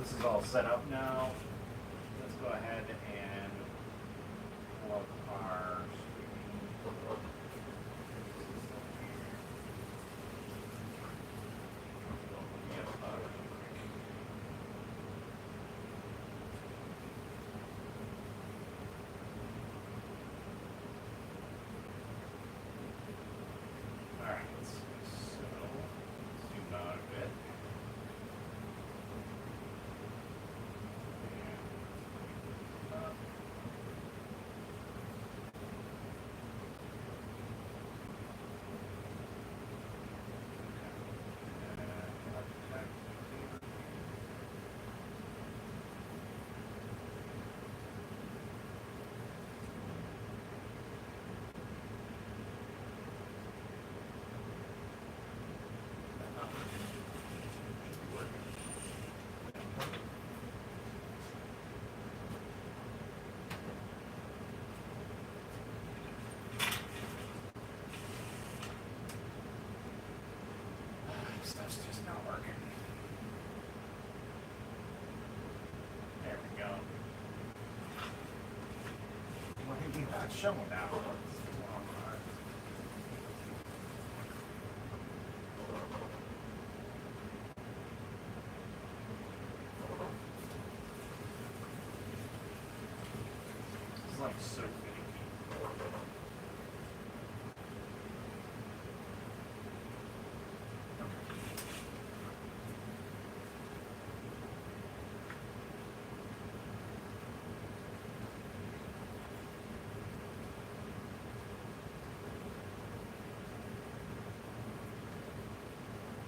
this is all set up now, let's go ahead and pull up our Alright, so zoom out a bit. Stuff's just not working. There we go. Why are you not showing now? It's like so finicky.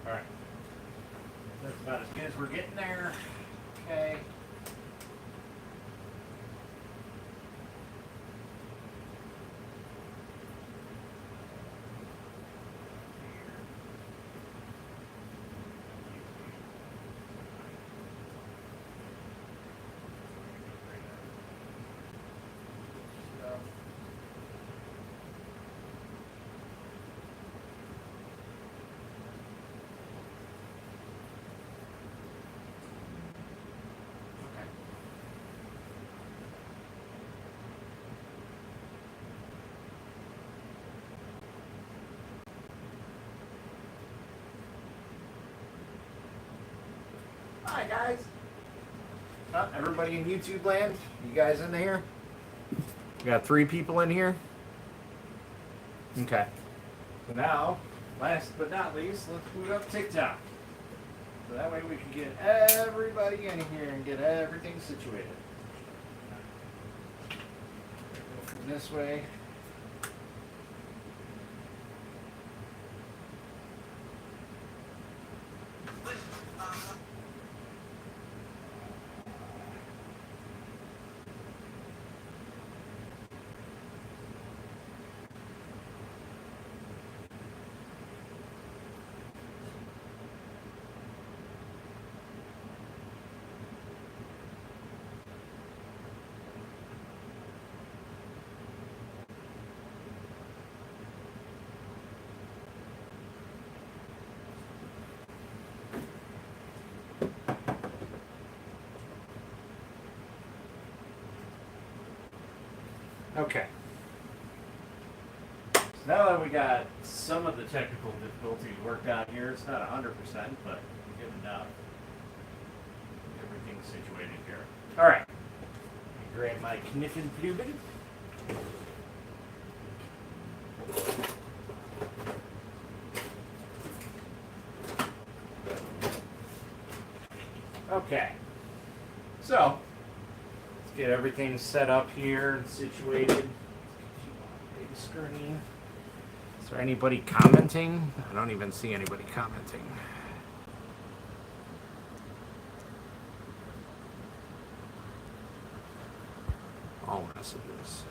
Alright. That's about as good as we're getting there. Okay. Hi guys. Everybody in YouTube land, you guys in here? We got 3 people in here. Okay. So now, last but not least, let's boot up TikTok. So that way we can get everybody in here and get everything situated. Go from this way. Okay. So now that we got some of the technical difficulties worked out here, it's not 100%, but good enough. Everything's situated here. All right. Grab my kniffen Fluben. Okay. So, let's get everything set up here and situated. Big screen. Is there anybody commenting? I don't even see anybody commenting. All messages.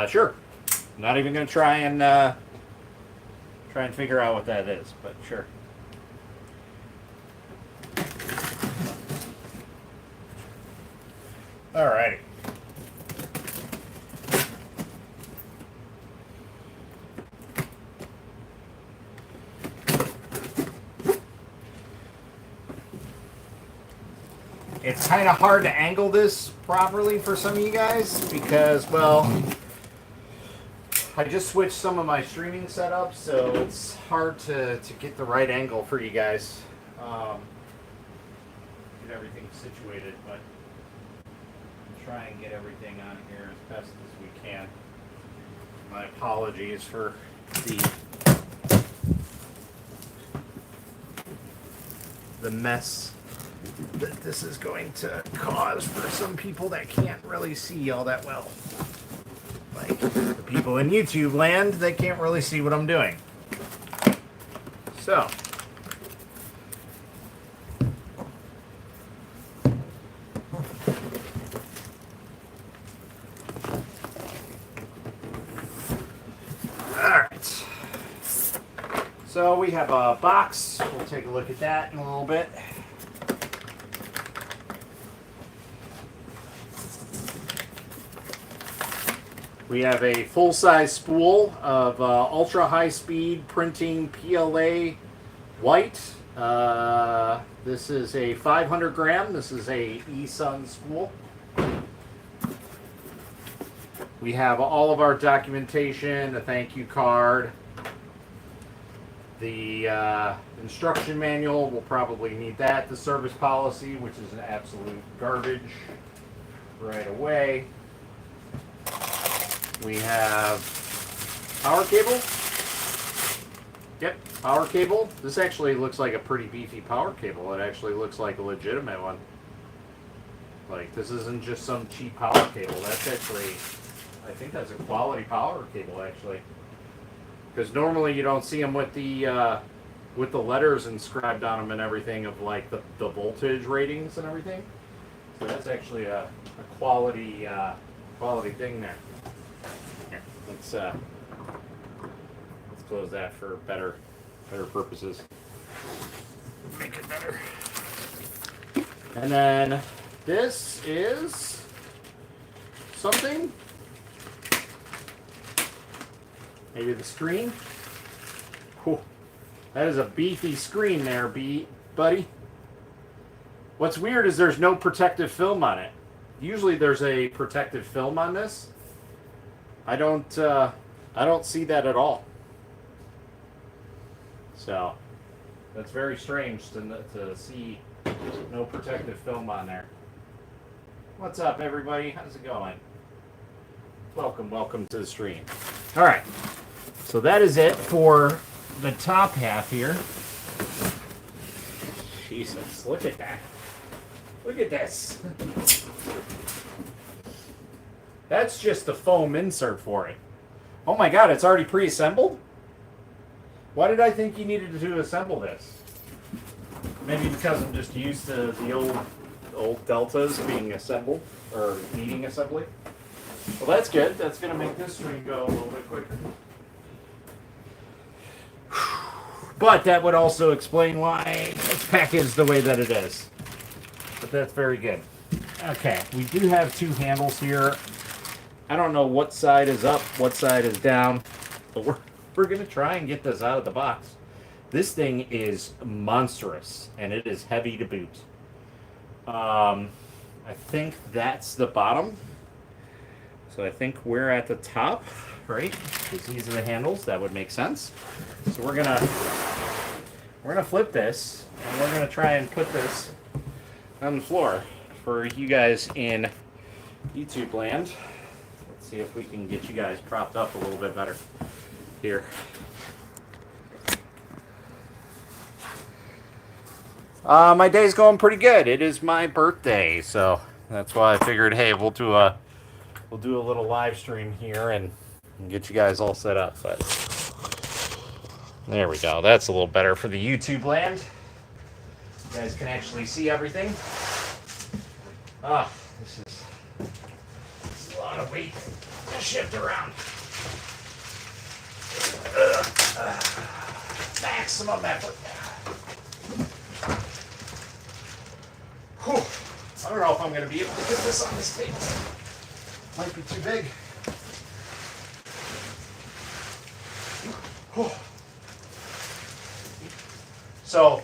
Sure. Not even gonna try and figure out what that is, but sure. Alrighty. it's kind of hard to angle this properly for some of you guys because, well, I just switched some of my streaming setups, so it's hard to get the right angle for you guys. Get everything situated, but try and get everything on here as best as we can. My apologies for the mess that this is going to cause for some people that can't really see all that well. Like the people in YouTube land, they can't really see what I'm doing. So, alright. So we have a box. We'll take a look at that in a little bit. We have a full-size spool of ultra-high-speed printing PLA white. This is a 500 gram. This is a FLSUN spool. We have all of our documentation, the thank you card, the instruction manual. We'll probably need that. The service policy, which is an absolute garbage right away. We have power cable. Yep, power cable. This actually looks like a pretty beefy power cable. It actually looks like a legitimate one. Like, this isn't just some cheap power cable. That's actually, I think that's a quality power cable, actually. Because normally you don't see them with the letters inscribed on them and everything of, like, the voltage ratings and everything. So that's actually a quality thing there. Here, let's close that for better purposes. Make it better. And then this is something. Maybe the screen. Whew. That is a beefy screen there, buddy. What's weird is there's no protective film on it. Usually there's a protective film on this. I don't see that at all. So that's very strange to see no protective film on there. What's up, everybody? How's it going? Welcome to the stream. All right, so that is it for the top half here. Jesus, look at that. Look at this. That's just the foam insert for it. Oh my god, it's already pre-assembled? Why did I think you needed to assemble this? Maybe because I'm just used to the old Deltas being assembled, or needing assembly. Well, that's good. That's going to make this stream go a little bit quicker. But that would also explain why it's packaged the way that it is. But that's very good. Okay, we do have two handles here. I don't know what side is up, what side is down, but we're going to try and get this out of the box. This thing is monstrous, and it is heavy to boot. I think that's the bottom. So I think we're at the top, right? Because these are the handles. That would make sense. So we're gonna flip this, and we're gonna try and put this on the floor for you guys in YouTube land. Let's see if we can get you guys propped up a little bit better here. My day's going pretty good. It is my birthday, so that's why I figured, hey, we'll do a little live stream here and get you guys all set up. But there we go. That's a little better for the YouTube land. You guys can actually see everything. This is a lot of weight to shift around. Maximum effort. Whew. I don't know if I'm going to be able to get this on this table. Might be too big. Whew. So,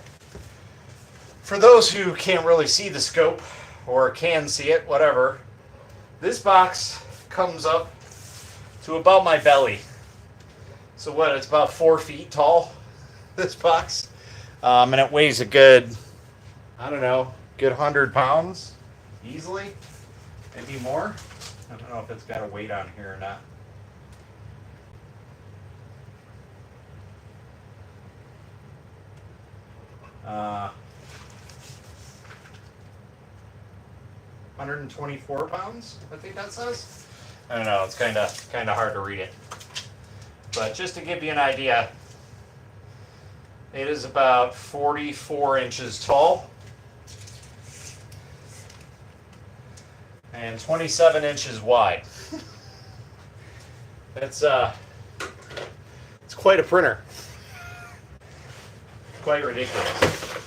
for those who can't really see the scope, or can see it, whatever. This box comes up to about my belly. So what, it's about 4 feet tall, this box. And it weighs a good, I don't know, good 100 pounds easily, maybe more. I don't know if it's got a weight on here or not. Uh, 124 pounds, I think that says. I don't know, it's kind of hard to read it. But just to give you an idea, it is about 44 inches tall and 27 inches wide. It's quite a printer. Quite ridiculous.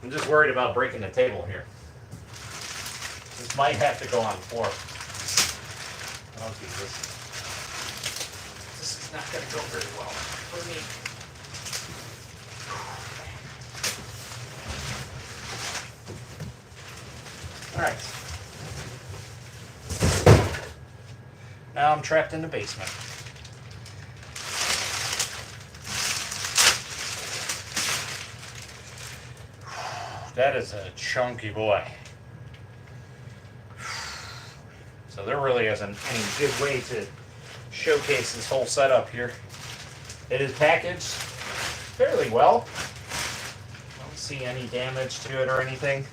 I'm just worried about breaking the table here. This might have to go on the floor. Oh Jesus. This is not going to go very well for me. Alright. Now I'm trapped in the basement. That is a chunky boy. So there really isn't any good way to showcase this whole setup here. It is packaged fairly well. I don't see any damage to it or anything.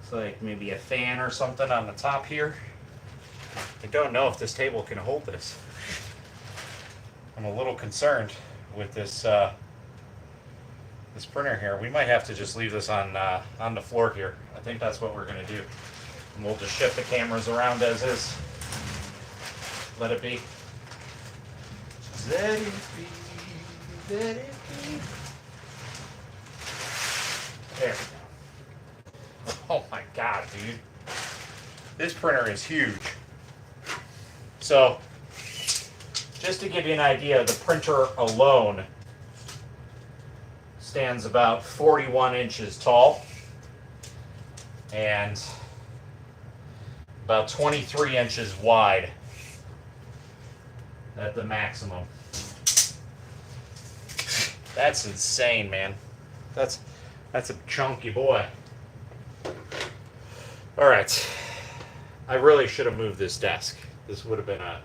It's like maybe a fan or something on the top here. I don't know if this table can hold this. I'm a little concerned with this this printer here. We might have to just leave this on the floor here. I think that's what we're going to do. And we'll just shift the cameras around as is. Let it be. Let it be. Let it be. There we go. Oh my God, dude. This printer is huge. So, just to give you an idea, the printer alone stands about 41 inches tall and about 23 inches wide at the maximum. That's insane, man. That's a chunky boy. All right. I really should have moved this desk. This would have been a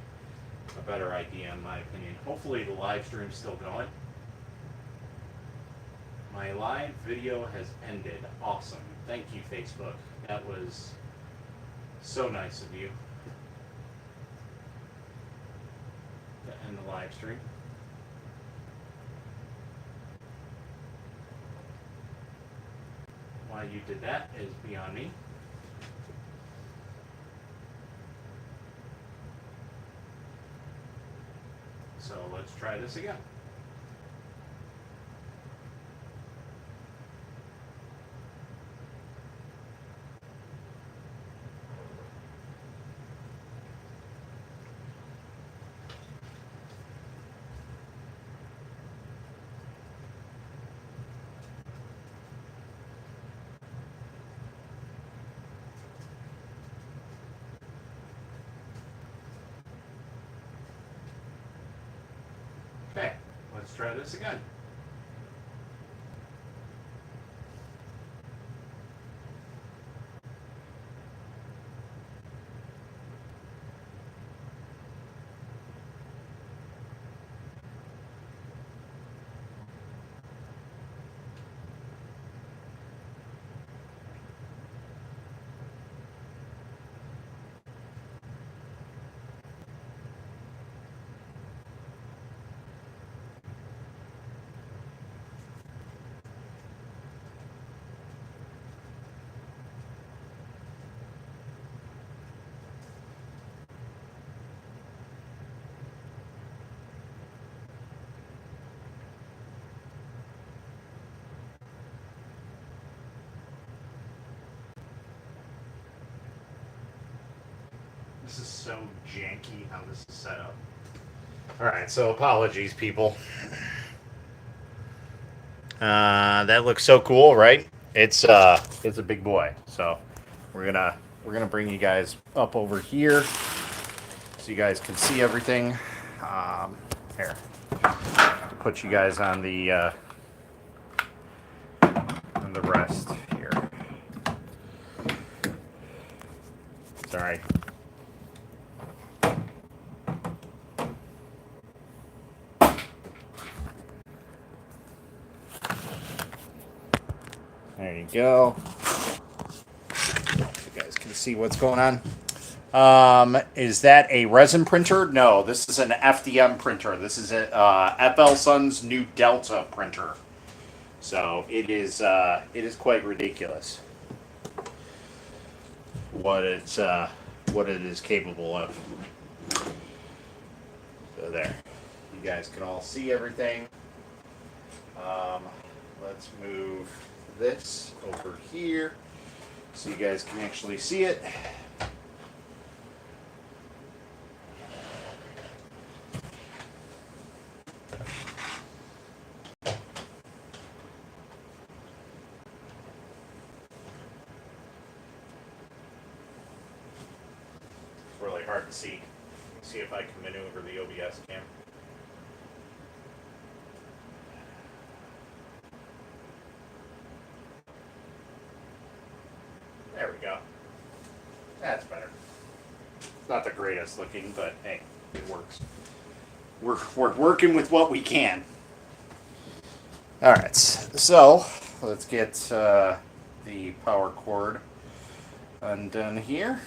better idea in my opinion. Hopefully the live stream's still going. My live video has ended. Awesome. Thank you, Facebook. That was so nice of you to end the live stream. Why you did that is beyond me. So let's try this again. Okay, let's try this again. This is so janky how this is set up. Alright, so apologies, people. That looks so cool, right? it's a big boy. So we're gonna bring you guys up over here so you guys can see everything. Here, put you guys on the rest here. Sorry. There you go. You guys can see what's going on. Is that a resin printer? No, this is an FDM printer. This is a FLSUN's new Delta printer. So it is quite ridiculous what it is capable of. So there, you guys can all see everything. Let's move this over here so you guys can actually see it. It's really hard to see. See if I can maneuver the OBS cam. There we go. That's better. It's not the greatest looking, but hey, it works. We're working with what we can. All right, so let's get the power cord undone here.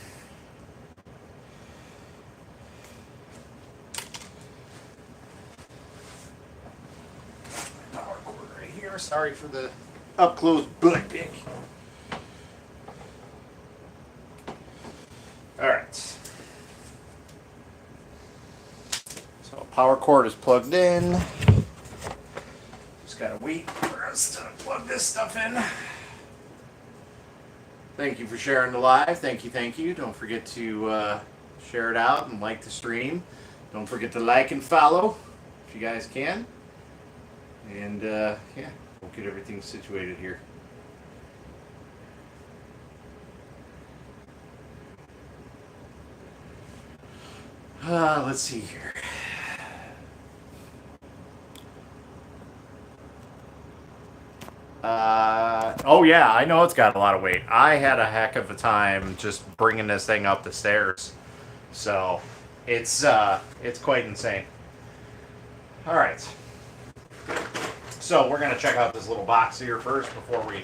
Power cord right here. Sorry for the up close butt pick. All right. So power cord is plugged in. Just gotta wait for us to plug this stuff in. Thank you for sharing the live. Thank you, thank you. Don't forget to share it out and like the stream. Don't forget to like and follow if you guys can. And yeah, we'll get everything situated here. Let's see here. Oh yeah, I know it's got a lot of weight. I had a heck of a time just bringing this thing up the stairs. So, it's quite insane. All right. So, we're going to check out this little box here first before we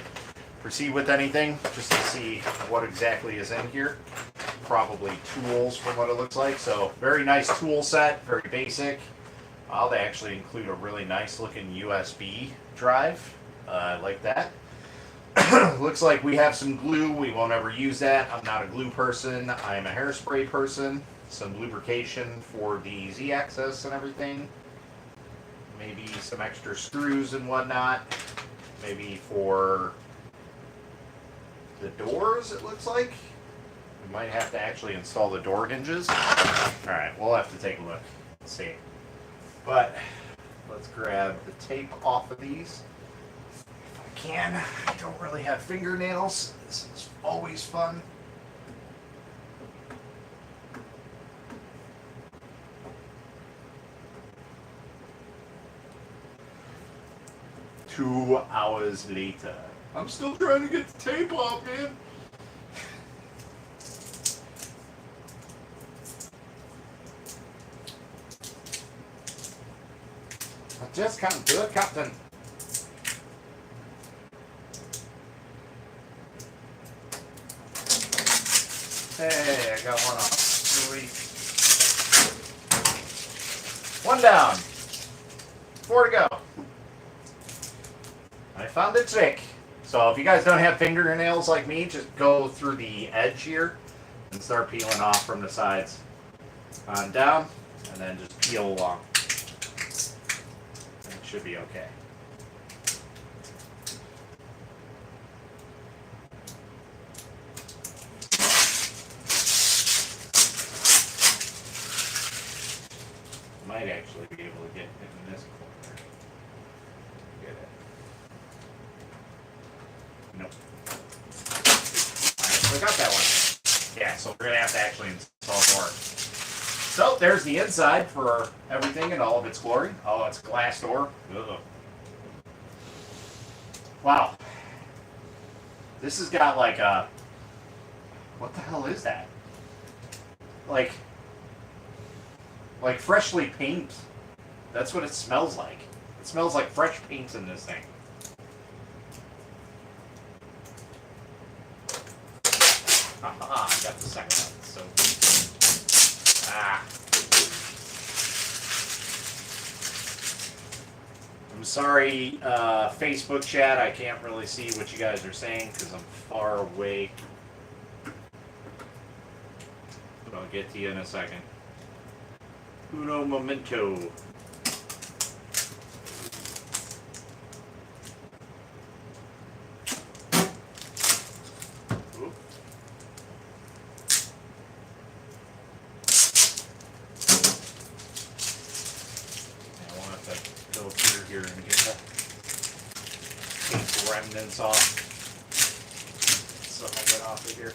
proceed with anything, just to see what exactly is in here. Probably tools from what it looks like. So, very nice tool set, very basic. They actually include a really nice looking USB drive. Like that. Looks like we have some glue. We won't ever use that. I'm not a glue person. I'm a hairspray person. Some lubrication for the Z-axis and everything. Maybe some extra screws and whatnot. Maybe for the doors, it looks like. We might have to actually install the door hinges. Alright, we'll have to take a look. Let's see. But let's grab the tape off of these. Can. I don't really have fingernails. This is always fun. Two hours later. I'm still trying to get the tape off, man. I just can't do it, Captain. Hey, I got one off. Sweet. One down. 4 to go. I found the trick. So if you guys don't have fingernails like me, just go through the edge here and start peeling off from the sides on down, and then just peel along. And it should be okay. Might actually be able to get in this corner. Get it. Nope. we're going to have to actually install more. So there's the inside for everything in all of its glory. Oh, it's glass door. Ugh. Wow. This has got like a... What the hell is that? Like freshly paint. That's what it smells like. It smells like fresh paint in this thing. Aha, I got the second one. So, I'm sorry, Facebook chat. I can't really see what you guys are saying because I'm far away. But I'll get to you in a second. Uno momento. Oop. I want to go through here and get the paint remnants off. So I'll get off of here.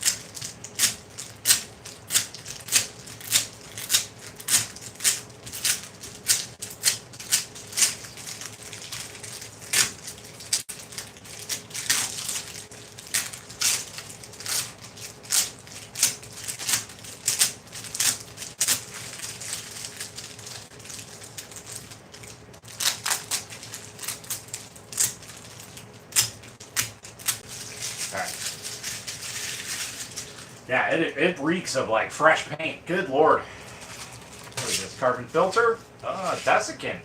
Yeah, it reeks of like fresh paint. Good lord. What is this? Carbon filter? Oh, desiccant.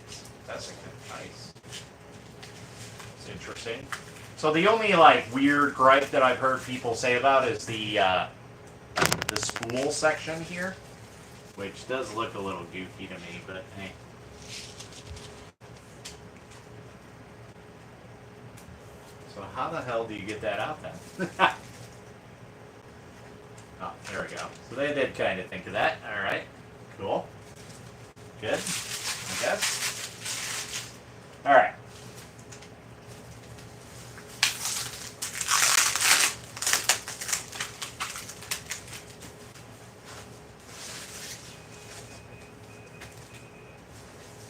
Desiccant, nice. It's interesting. So the only like weird gripe that I've heard people say about is the spool section here, which does look a little goofy to me, but hey. So how the hell do you get that out then? Oh, there we go. So they did kind of think of that. All right. Cool. Good, I guess. All right.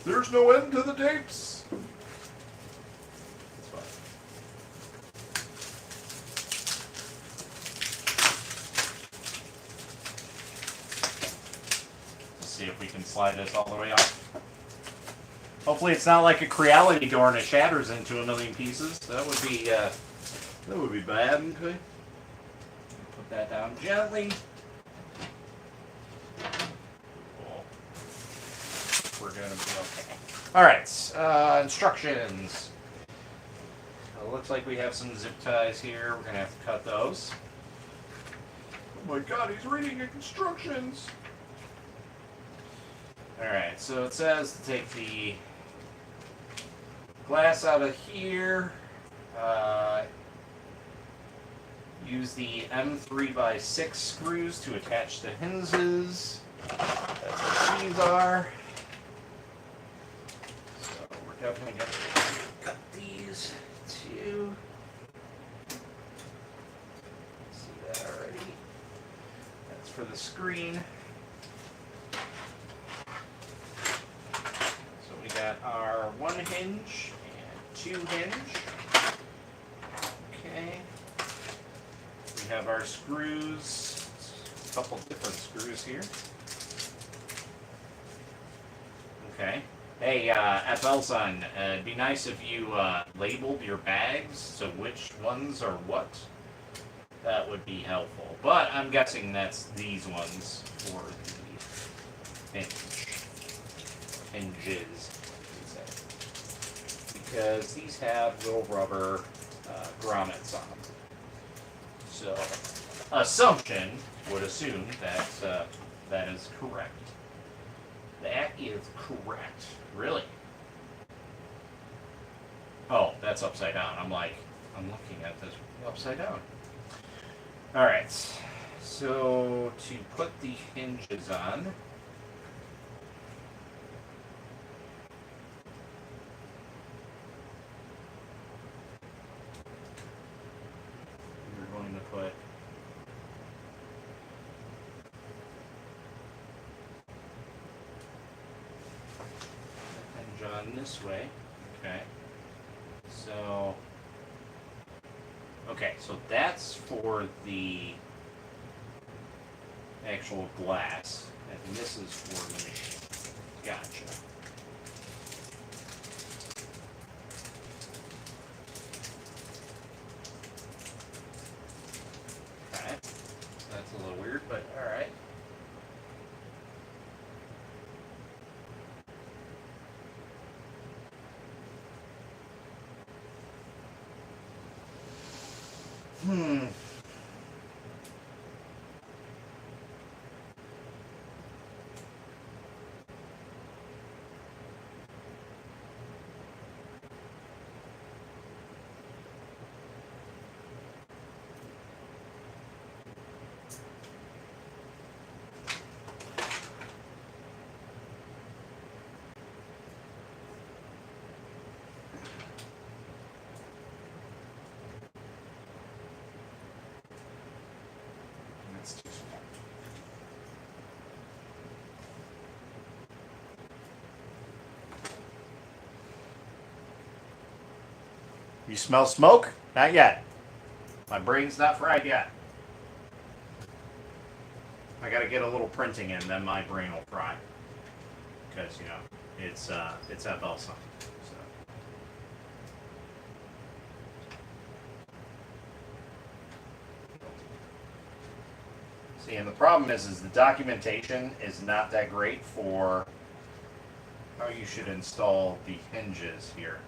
There's no end to the tapes. That's fine. See if we can slide this all the way off. Hopefully it's not like a Creality door and it shatters into a million pieces. That would be bad. Okay. Put that down gently. Cool. We're gonna be okay. All right. Instructions. It looks like we have some zip ties here. We're gonna have to cut those. Oh my God! He's reading instructions. Alright, so it says to take the glass out of here, use the M3x6 screws to attach the hinges. That's what these are. So we're definitely going to cut these too. See that already? That's for the screen. Got our one hinge and two hinge. Okay. We have our screws, a couple different screws here. Okay. Hey, FLSUN, it'd be nice if you labeled your bags, so which ones are what. That would be helpful. But I'm guessing that's these ones for the hinges. Because these have little rubber grommets on them. So, assumption would assume that that is correct. That is correct. Really? Oh, that's upside down. I'm looking at this upside down. Alright. So, to put the hinges on, put done this way. Okay. So, okay, so that's for the actual glass, and this is for the machine. Gotcha. Okay. That's a little weird, but alright. That's too small. You smell smoke? Not yet. My brain's not fried yet. I gotta get a little printing in, then my brain will fry. Because, you know, it's FLSUN. So. See, and the problem is the documentation is not that great for how you should install the hinges here.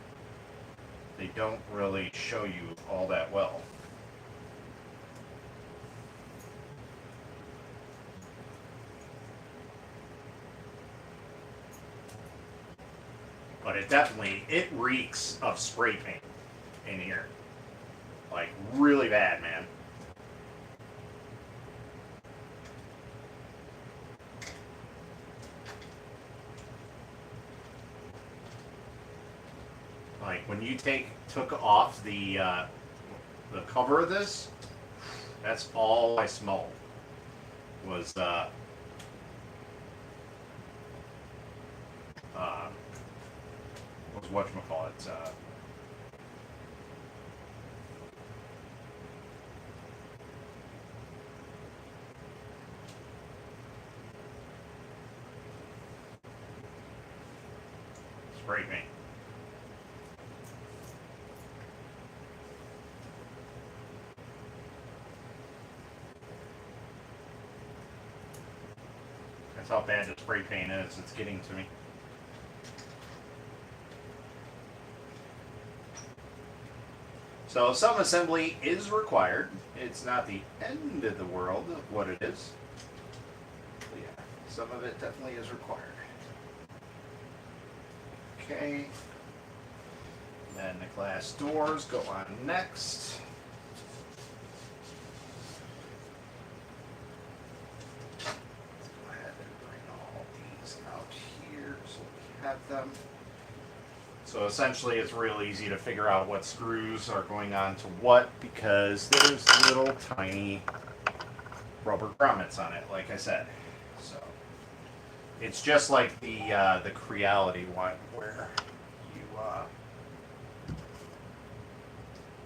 They don't really show you all that well. But it reeks of spray paint in here. Like, really bad, man. Like, when you took off the cover of this, that's all I smelled was whatchamacallit, spray paint. That's how bad the spray paint is. It's getting to me. So some assembly is required. It's not the end of the world of what it is. But yeah, some of it definitely is required. Okay. Then the glass doors go on next. Let's go ahead and bring all these out here so we have them. So essentially it's real easy to figure out what screws are going on to what because there's little tiny rubber grommets on it, like I said. So it's just like the Creality one where you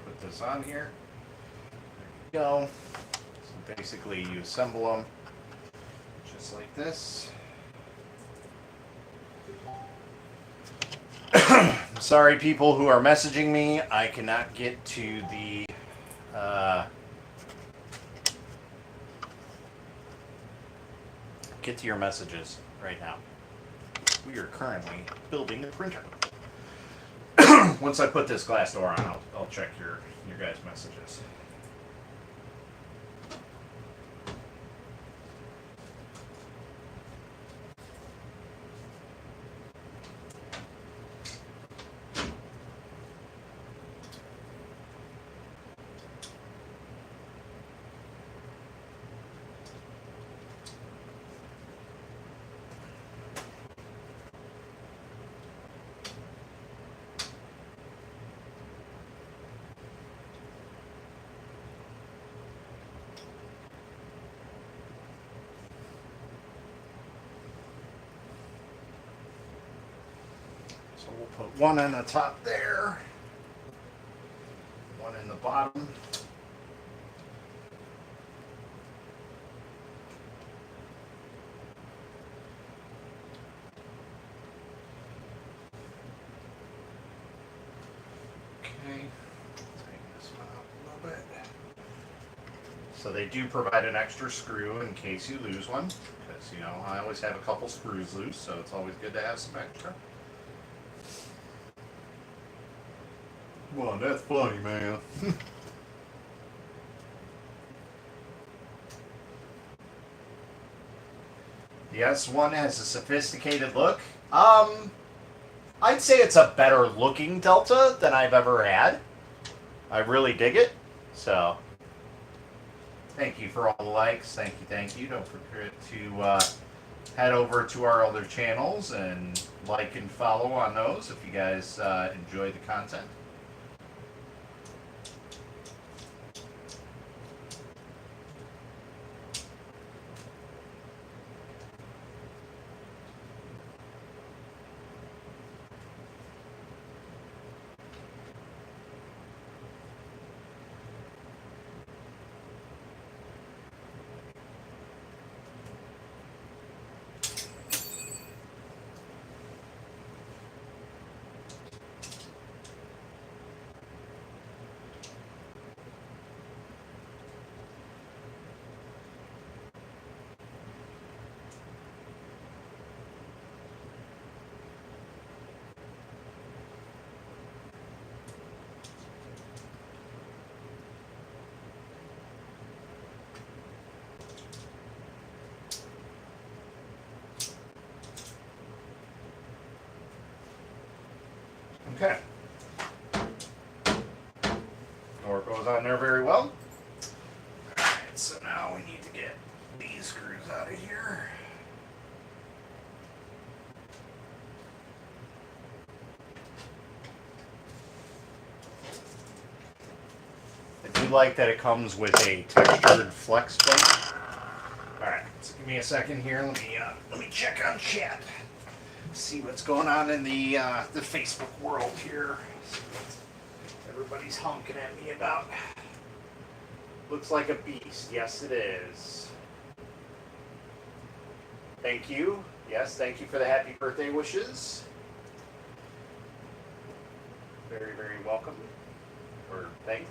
put this on here. There you go. So basically you assemble them just like this. Sorry, people who are messaging me. I cannot get to the get to your messages right now. We are currently building a printer. Once I put this glass door on, I'll check your guys' messages. Put one on the top there, one in the bottom. Okay, tighten this one up a little bit. So they do provide an extra screw in case you lose one, because, you know, I always have a couple screws loose, so it's always good to have some extra. Well, that's funny, man. The S1 has a sophisticated look. I'd say it's a better looking Delta than I've ever had. I really dig it. So, thank you for all the likes. Thank you. Don't forget to head over to our other channels and like and follow on those if you guys enjoy the content. Okay. Door goes on there very well. Alright, so now we need to get these screws out of here. I do like that it comes with a textured flex plate. Alright, so give me a second here. Let me check on chat. See what's going on in the Facebook world here. See what everybody's honking at me about. Looks like a beast. Yes, it is. Thank you. Yes, thank you for the happy birthday wishes. Very, very welcome. Or thanked.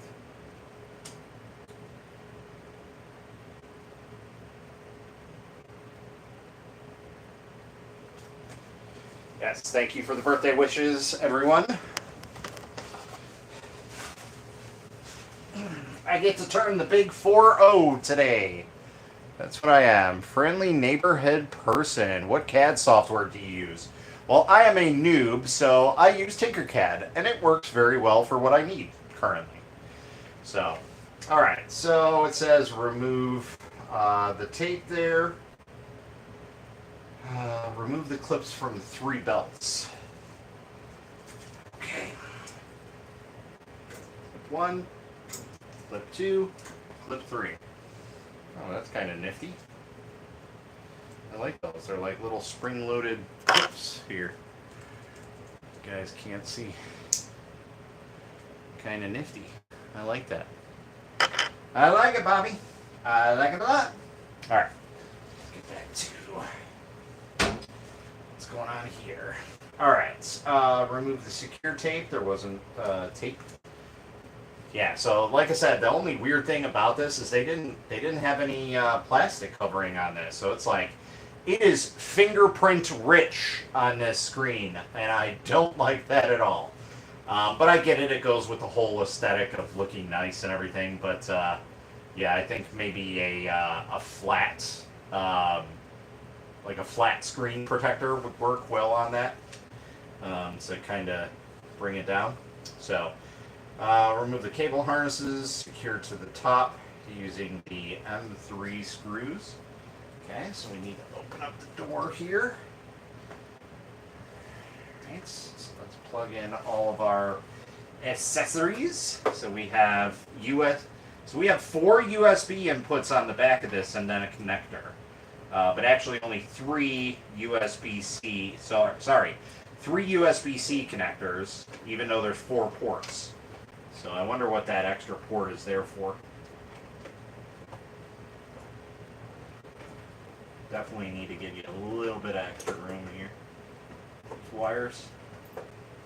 Yes, thank you for the birthday wishes, everyone. I get to turn the big 4-0 today. That's what I am. Friendly neighborhood person. What CAD software do you use? Well, I am a noob, so I use Tinkercad, and it works very well for what I need currently. So, alright, so it says remove the tape there. Remove the clips from the 3 belts. Okay. Clip 1, clip 2, clip 3. Oh, that's kind of nifty. I like those. They're like little spring-loaded clips here. You guys can't see. Kind of nifty. I like that. I like it, Bobby. I like it a lot. All right. Let's get back to what's going on here. All right. Remove the secure tape. There wasn't tape. Yeah. So, like I said, the only weird thing about this is they didn't have any plastic covering on this. So it's like it is fingerprint rich on this screen, and I don't like that at all. But I get it. It goes with the whole aesthetic of looking nice and everything. But yeah, I think maybe a flat, like a flat screen protector would work well on that. So kind of bring it down. So remove the cable harnesses, secure to the top using the M3 screws. Okay, so we need to open up the door here. Right, so let's plug in all of our accessories. So we have So we have 4 USB inputs on the back of this, and then a connector. But actually, only 3 USB-C. So sorry, 3 USB-C connectors, even though there's 4 ports. So I wonder what that extra port is there for. Definitely need to give you a little bit of extra room here. Wires,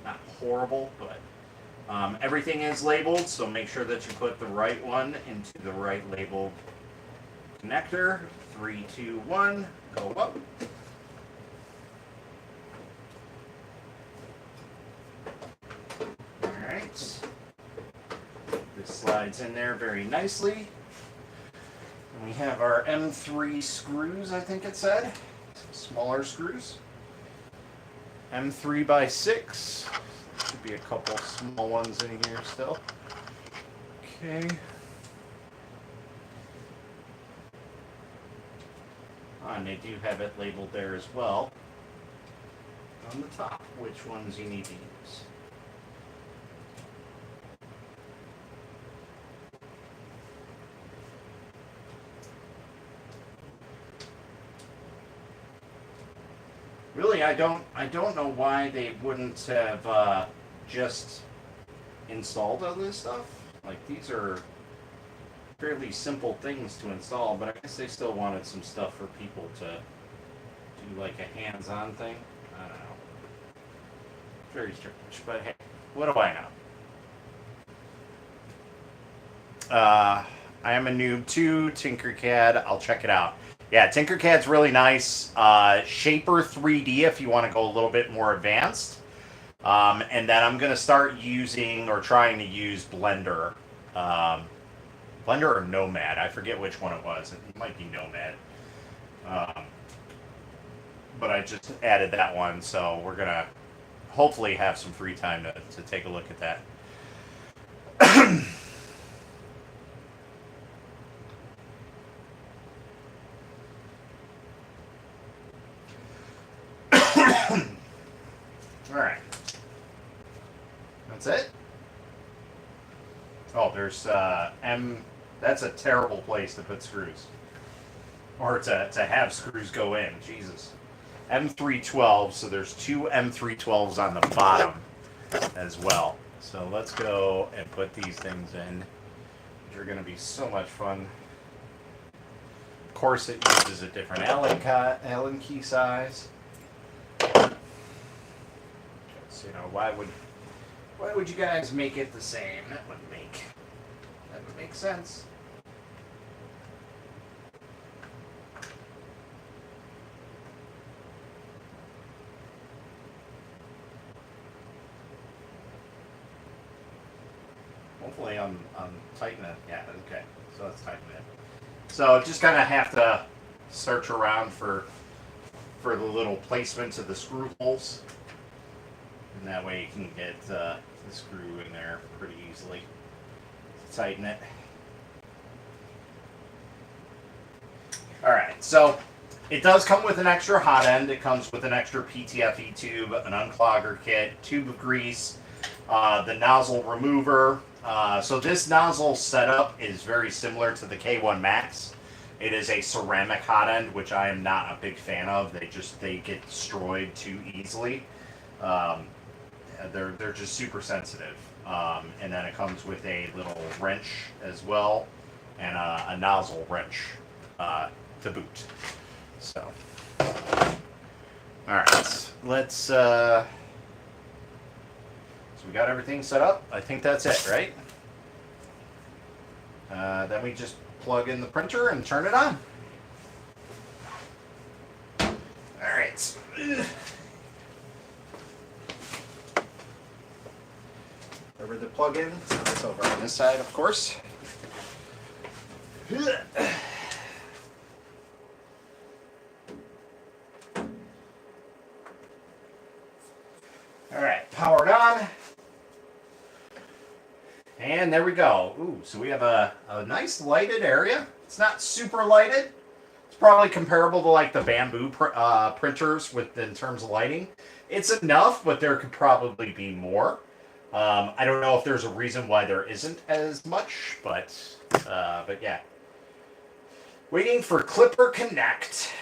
not horrible, but everything is labeled, so make sure that you put the right one into the right labeled connector. 3, 2, 1, go up. Alright. This slides in there very nicely. And we have our M3 screws, I think it said. Some smaller screws. M3 by 6. Should be a couple small ones in here still. Okay. And they do have it labeled there as well on the top, which ones you need to use. Really, I don't know why they wouldn't have just installed all this stuff. Like, these are fairly simple things to install, but I guess they still wanted some stuff for people to do, like a hands-on thing. I don't know. Very strange, but hey, what do I know? I am a noob too. Tinkercad, I'll check it out. Yeah, Tinkercad's really nice. Shaper 3D if you want to go a little bit more advanced. And then I'm going to start using or trying to use Blender. Blender or Nomad, I forget which one it was. It might be Nomad. But I just added that one, so we're going to hopefully have some free time to take a look at that. Alright. That's it? Oh, there's that's a terrible place to put screws. Or to have screws go in. Jesus. M312, so there's 2 M312s on the bottom as well. So let's go and put these things in, which are going to be so much fun. Of course, it uses a different Allen key size. So, you know, why would you guys make it the same? That would make sense. Hopefully I'm tightening it. Yeah, okay. So let's tighten it. So just kind of have to search around for the little placements of the screw holes. And that way you can get the screw in there pretty easily. Tighten it. Alright, so it does come with an extra hot end. It comes with an extra PTFE tube, an unclogger kit, tube of grease, the nozzle remover. So this nozzle setup is very similar to the K1 Max. It is a ceramic hot end, which I am not a big fan of. They get destroyed too easily. They're just super sensitive. And then it comes with a little wrench as well, and a nozzle wrench to boot. So, all right, let's. So we got everything set up. I think that's it, right? Then we just plug in the printer and turn it on. All right. Over the plug-in. So it's over on this side, of course. All right, powered on. And there we go. Ooh, so we have a nice lighted area. It's not super lighted. It's probably comparable to like the bamboo printers in terms of lighting. It's enough, but there could probably be more. I don't know if there's a reason why there isn't as much, but yeah. Waiting for Clipper Connect.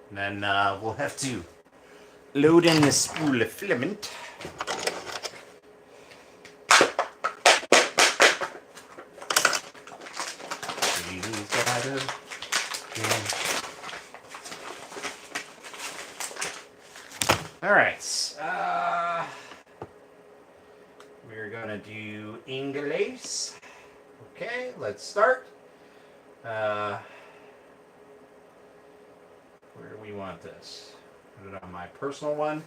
And then we'll have to load in the spool of filament. All right. We're gonna do English. Okay, let's start. Where do we want this? Put it on my personal one.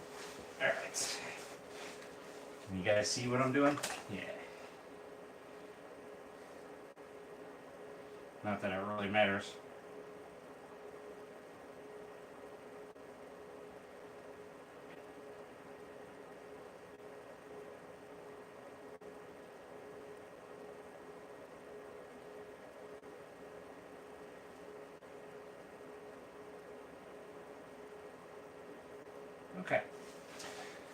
All right. Can you guys see what I'm doing? Yeah. Not that it really matters. Okay.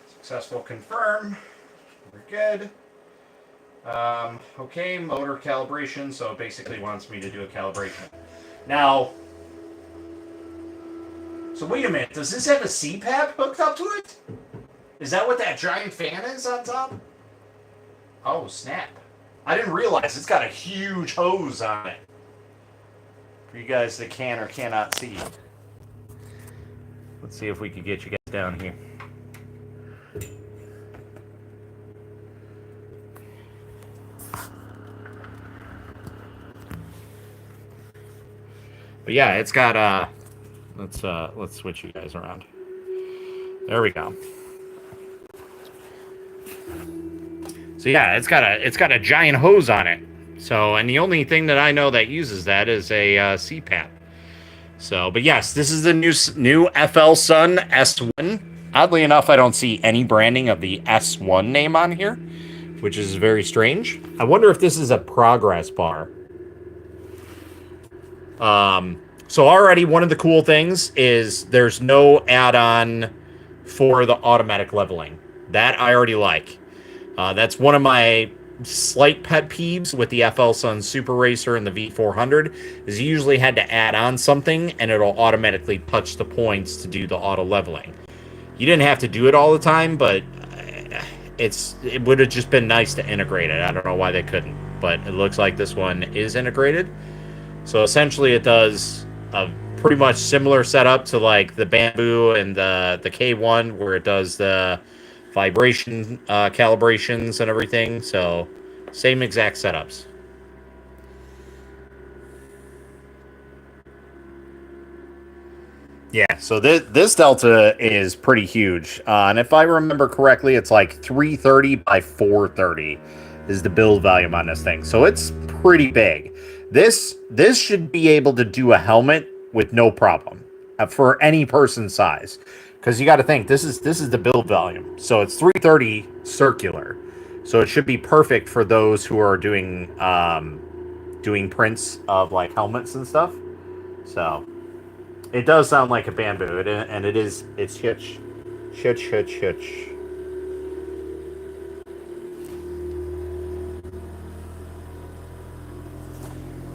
Successful confirm. We're good. Okay, motor calibration. So it basically wants me to do a calibration. Now, so wait a minute. Does this have a CPAP hooked up to it? Is that what that giant fan is on top? Oh, snap. I didn't realize it's got a huge hose on it. For you guys that can or cannot see. Let's see if we can get you guys down here. But yeah, it's got let's switch you guys around. There we go. So yeah, it's got a giant hose on it. So, and the only thing that I know that uses that is a CPAP. So, but yes, this is the new FLSUN S1. Oddly enough, I don't see any branding of the S1 name on here, which is very strange. I wonder if this is a progress bar. So already one of the cool things is there's no add-on for the automatic leveling. That I already like. That's one of my slight pet peeves with the FLSUN Super Racer and the V400 is you usually had to add on something and it'll automatically touch the points to do the auto leveling. You didn't have to do it all the time, but it would have just been nice to integrate it. I don't know why they couldn't, but it looks like this one is integrated. So essentially it does a pretty much similar setup to like the Bamboo and the K1 where it does the vibration calibrations and everything. So same exact setups. Yeah, so this delta is pretty huge. And if I remember correctly, it's like 330 by 430 is the build volume on this thing. So it's pretty big. This should be able to do a helmet with no problem for any person size. Because you got to think, this is the build volume. So it's 330 circular. So it should be perfect for those who are doing doing prints of like helmets and stuff. So it does sound like a Bamboo, and it's hitch.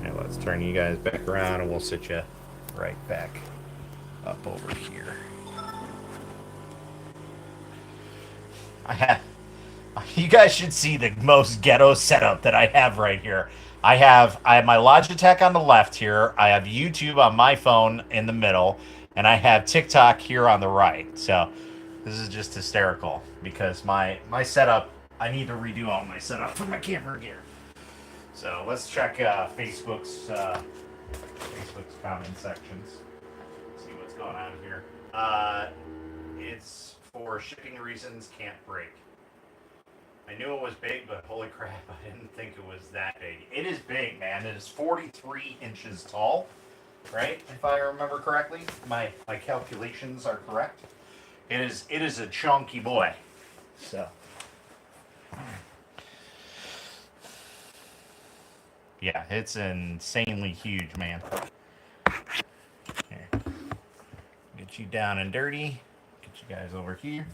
Now let's turn you guys back around, and we'll sit you right back up over here. You guys should see the most ghetto setup that I have right here. I have my Logitech on the left here. I have YouTube on my phone in the middle, and I have TikTok here on the right. So this is just hysterical because my setup, I need to redo all my setup for my camera gear. So let's check Facebook's comment sections. See what's going on here. It's for shipping reasons, can't break. I knew it was big, but holy crap, I didn't think it was that big. It is big, man. It is 43 inches tall, right? If I remember correctly, my calculations are correct. It is a chunky boy. So, yeah, it's insanely huge, man. Here, get you down and dirty. Get you guys over here.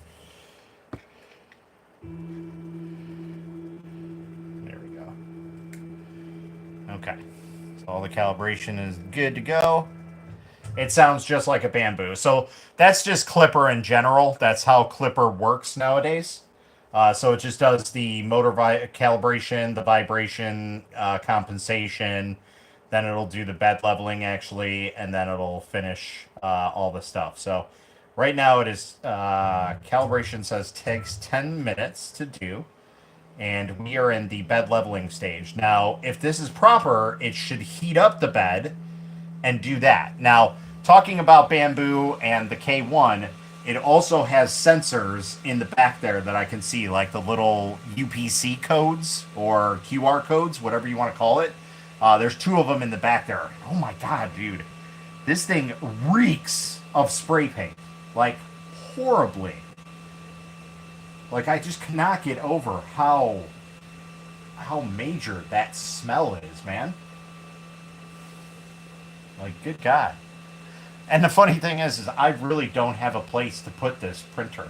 There we go. Okay. So all the calibration is good to go. It sounds just like a bamboo. So that's just Clipper in general. That's how Clipper works nowadays. So it just does the motor calibration, the vibration compensation, then it'll do the bed leveling actually, and then it'll finish all the stuff. So right now it is calibration says takes 10 minutes to do, and we are in the bed leveling stage. Now, if this is proper, it should heat up the bed and do that. Now, talking about bamboo and the K1, it also has sensors in the back there that I can see, like the little UPC codes or QR codes, whatever you want to call it. There's 2 of them in the back there. Oh my god, dude. This thing reeks of spray paint. Like, horribly. Like, I just cannot get over how major that smell is, man. Like, good God. And the funny thing is I really don't have a place to put this printer.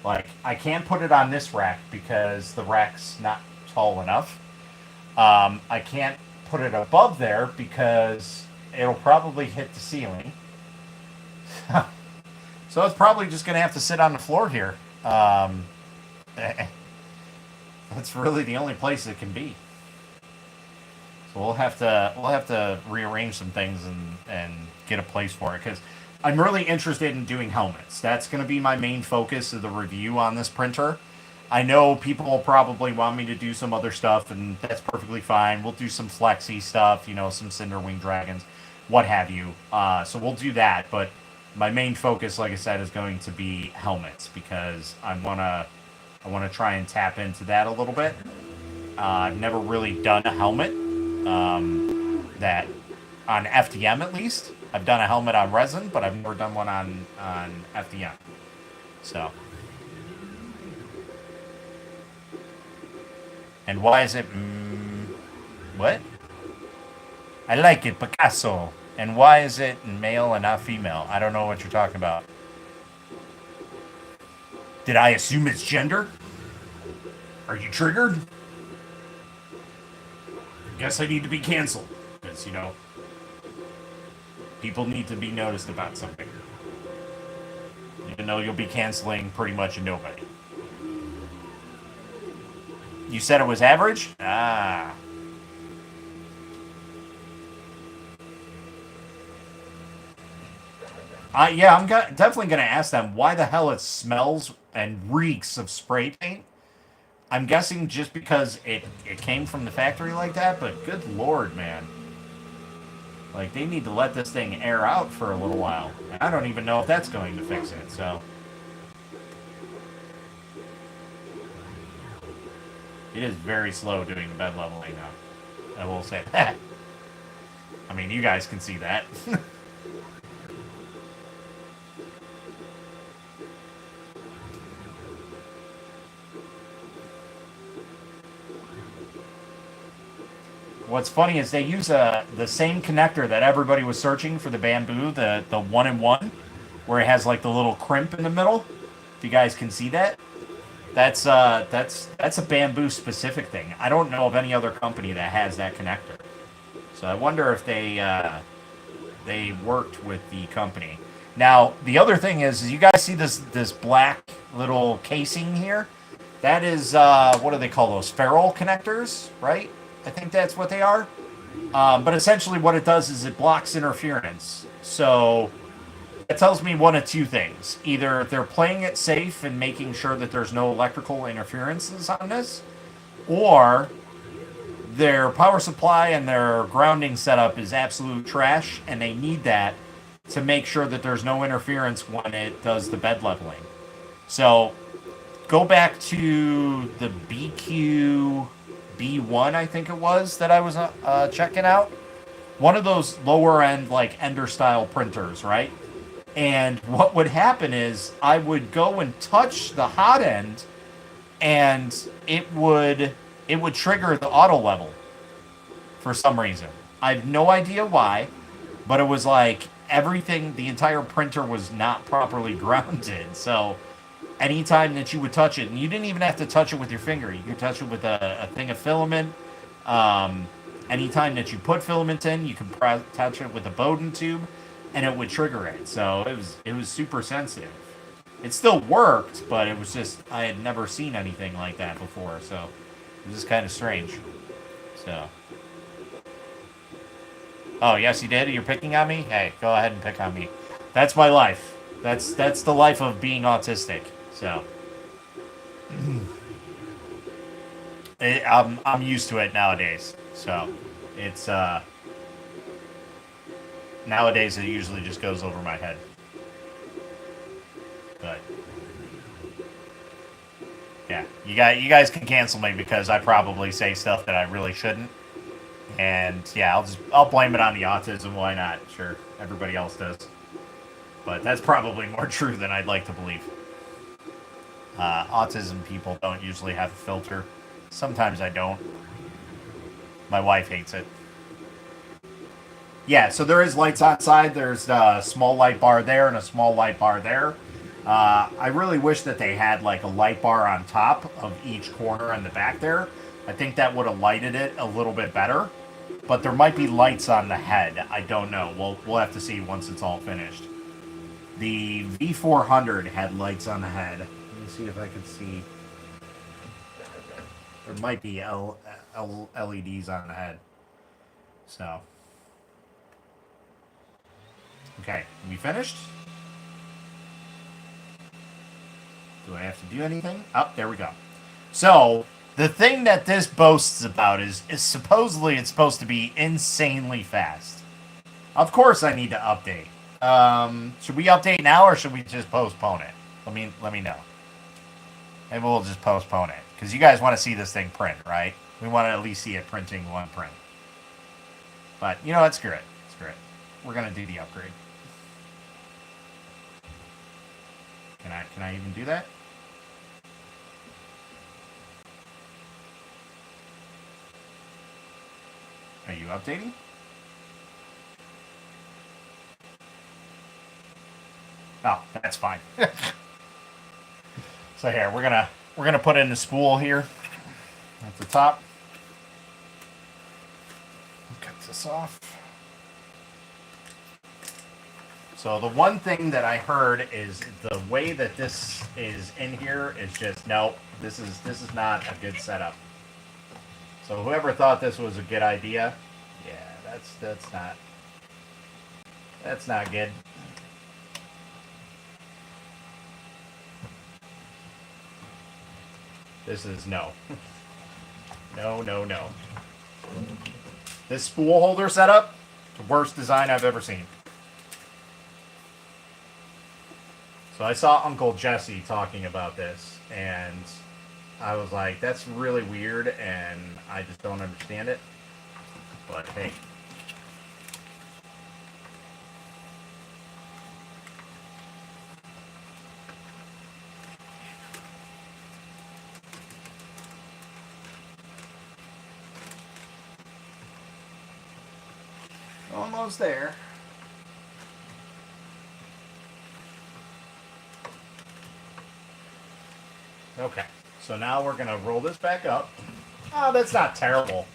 Like, I can't put it on this rack because the rack's not tall enough. I can't put it above there because it'll probably hit the ceiling. So it's probably just going to have to sit on the floor here. That's really the only place it can be. So we'll have to rearrange some things and get a place for it, because I'm really interested in doing helmets. That's going to be my main focus of the review on this printer. I know people will probably want me to do some other stuff, and that's perfectly fine. We'll do some flexi stuff, some Cinderwing Dragons, what have you. So we'll do that, but my main focus, like I said, is going to be helmets, because I want to try and tap into that a little bit. I've never really done a helmet. That on FDM at least. I've done a helmet on resin, but I've never done one on FDM. So. And why is it... what? I like it, Picasso. And why is it male and not female? I don't know what you're talking about. Did I assume it's gender? Are you triggered? Guess I need to be canceled. Because, people need to be noticed about something. Even though you'll be canceling pretty much nobody. You said it was average? Ah. Yeah, I'm definitely going to ask them why the hell it smells and reeks of spray paint. I'm guessing just because it came from the factory like that, but good lord, man. Like, they need to let this thing air out for a little while. And I don't even know if that's going to fix it, so. It is very slow doing the bed leveling now. I will say that. I mean, you guys can see that. What's funny is they use the same connector that everybody was searching for the bamboo, the 1-in-1, where it has like the little crimp in the middle. If you guys can see that, that's a bamboo specific thing. I don't know of any other company that has that connector. So I wonder if they worked with the company. Now the other thing is you guys see this black little casing here? That is what do they call those? Ferrule connectors, right? I think that's what they are. But essentially what it does is it blocks interference. So it tells me one of two things. Either they're playing it safe and making sure that there's no electrical interferences on this, or their power supply and their grounding setup is absolute trash, and they need that to make sure that there's no interference when it does the bed leveling. So go back to the BQ... B1, I think it was, that I was checking out. One of those lower end, like Ender style printers, right? And what would happen is I would go and touch the hot end, and it would trigger the auto level for some reason. I have no idea why, but it was like everything, the entire printer was not properly grounded. So anytime that you would touch it, and you didn't even have to touch it with your finger, you could touch it with a thing of filament. Anytime that you put filament in, you can touch it with a Bowden tube. and it would trigger it. So it was super sensitive. It still worked, but it was just I had never seen anything like that before. So it was just kind of strange. So. Oh, yes, you did? You're picking on me? Hey, go ahead and pick on me. That's my life. That's the life of being autistic. So I'm used to it nowadays. So it's nowadays it usually just goes over my head. But yeah, you guys can cancel me because I probably say stuff that I really shouldn't. And yeah, I'll blame it on the autism. Why not? Sure, everybody else does. But that's probably more true than I'd like to believe. Autism people don't usually have a filter. Sometimes I don't. My wife hates it. Yeah, so there is lights outside. There's a small light bar there and a small light bar there. I really wish that they had like a light bar on top of each corner in the back there. I think that would have lighted it a little bit better. But there might be lights on the head. I don't know. We'll have to see once it's all finished. The V400 had lights on the head. Let me see if I can see. There might be LEDs on the head. So. Okay, we finished? Do I have to do anything? Oh, there we go. So, the thing that this boasts about is supposedly it's supposed to be insanely fast. Of course I need to update. Should we update now or should we just postpone it? Let me know. Maybe we'll just postpone it. Because you guys want to see this thing print, right? We want to at least see it printing one print. But, you know what? Screw it. Screw it. We're going to do the upgrade. Can I even do that? Are you updating? Oh, that's fine. So here, we're gonna put in the spool here at the top. Cut this off. So the one thing that I heard is the way that this is in here is just nope. This is not a good setup. So whoever thought this was a good idea, yeah, that's not good. This is no. No, no, no. This spool holder setup, the worst design I've ever seen. So I saw Uncle Jesse talking about this, and I was like, that's really weird, and I just don't understand it. But hey. Almost there. Okay, so now we're gonna roll this back up. Oh, that's not terrible.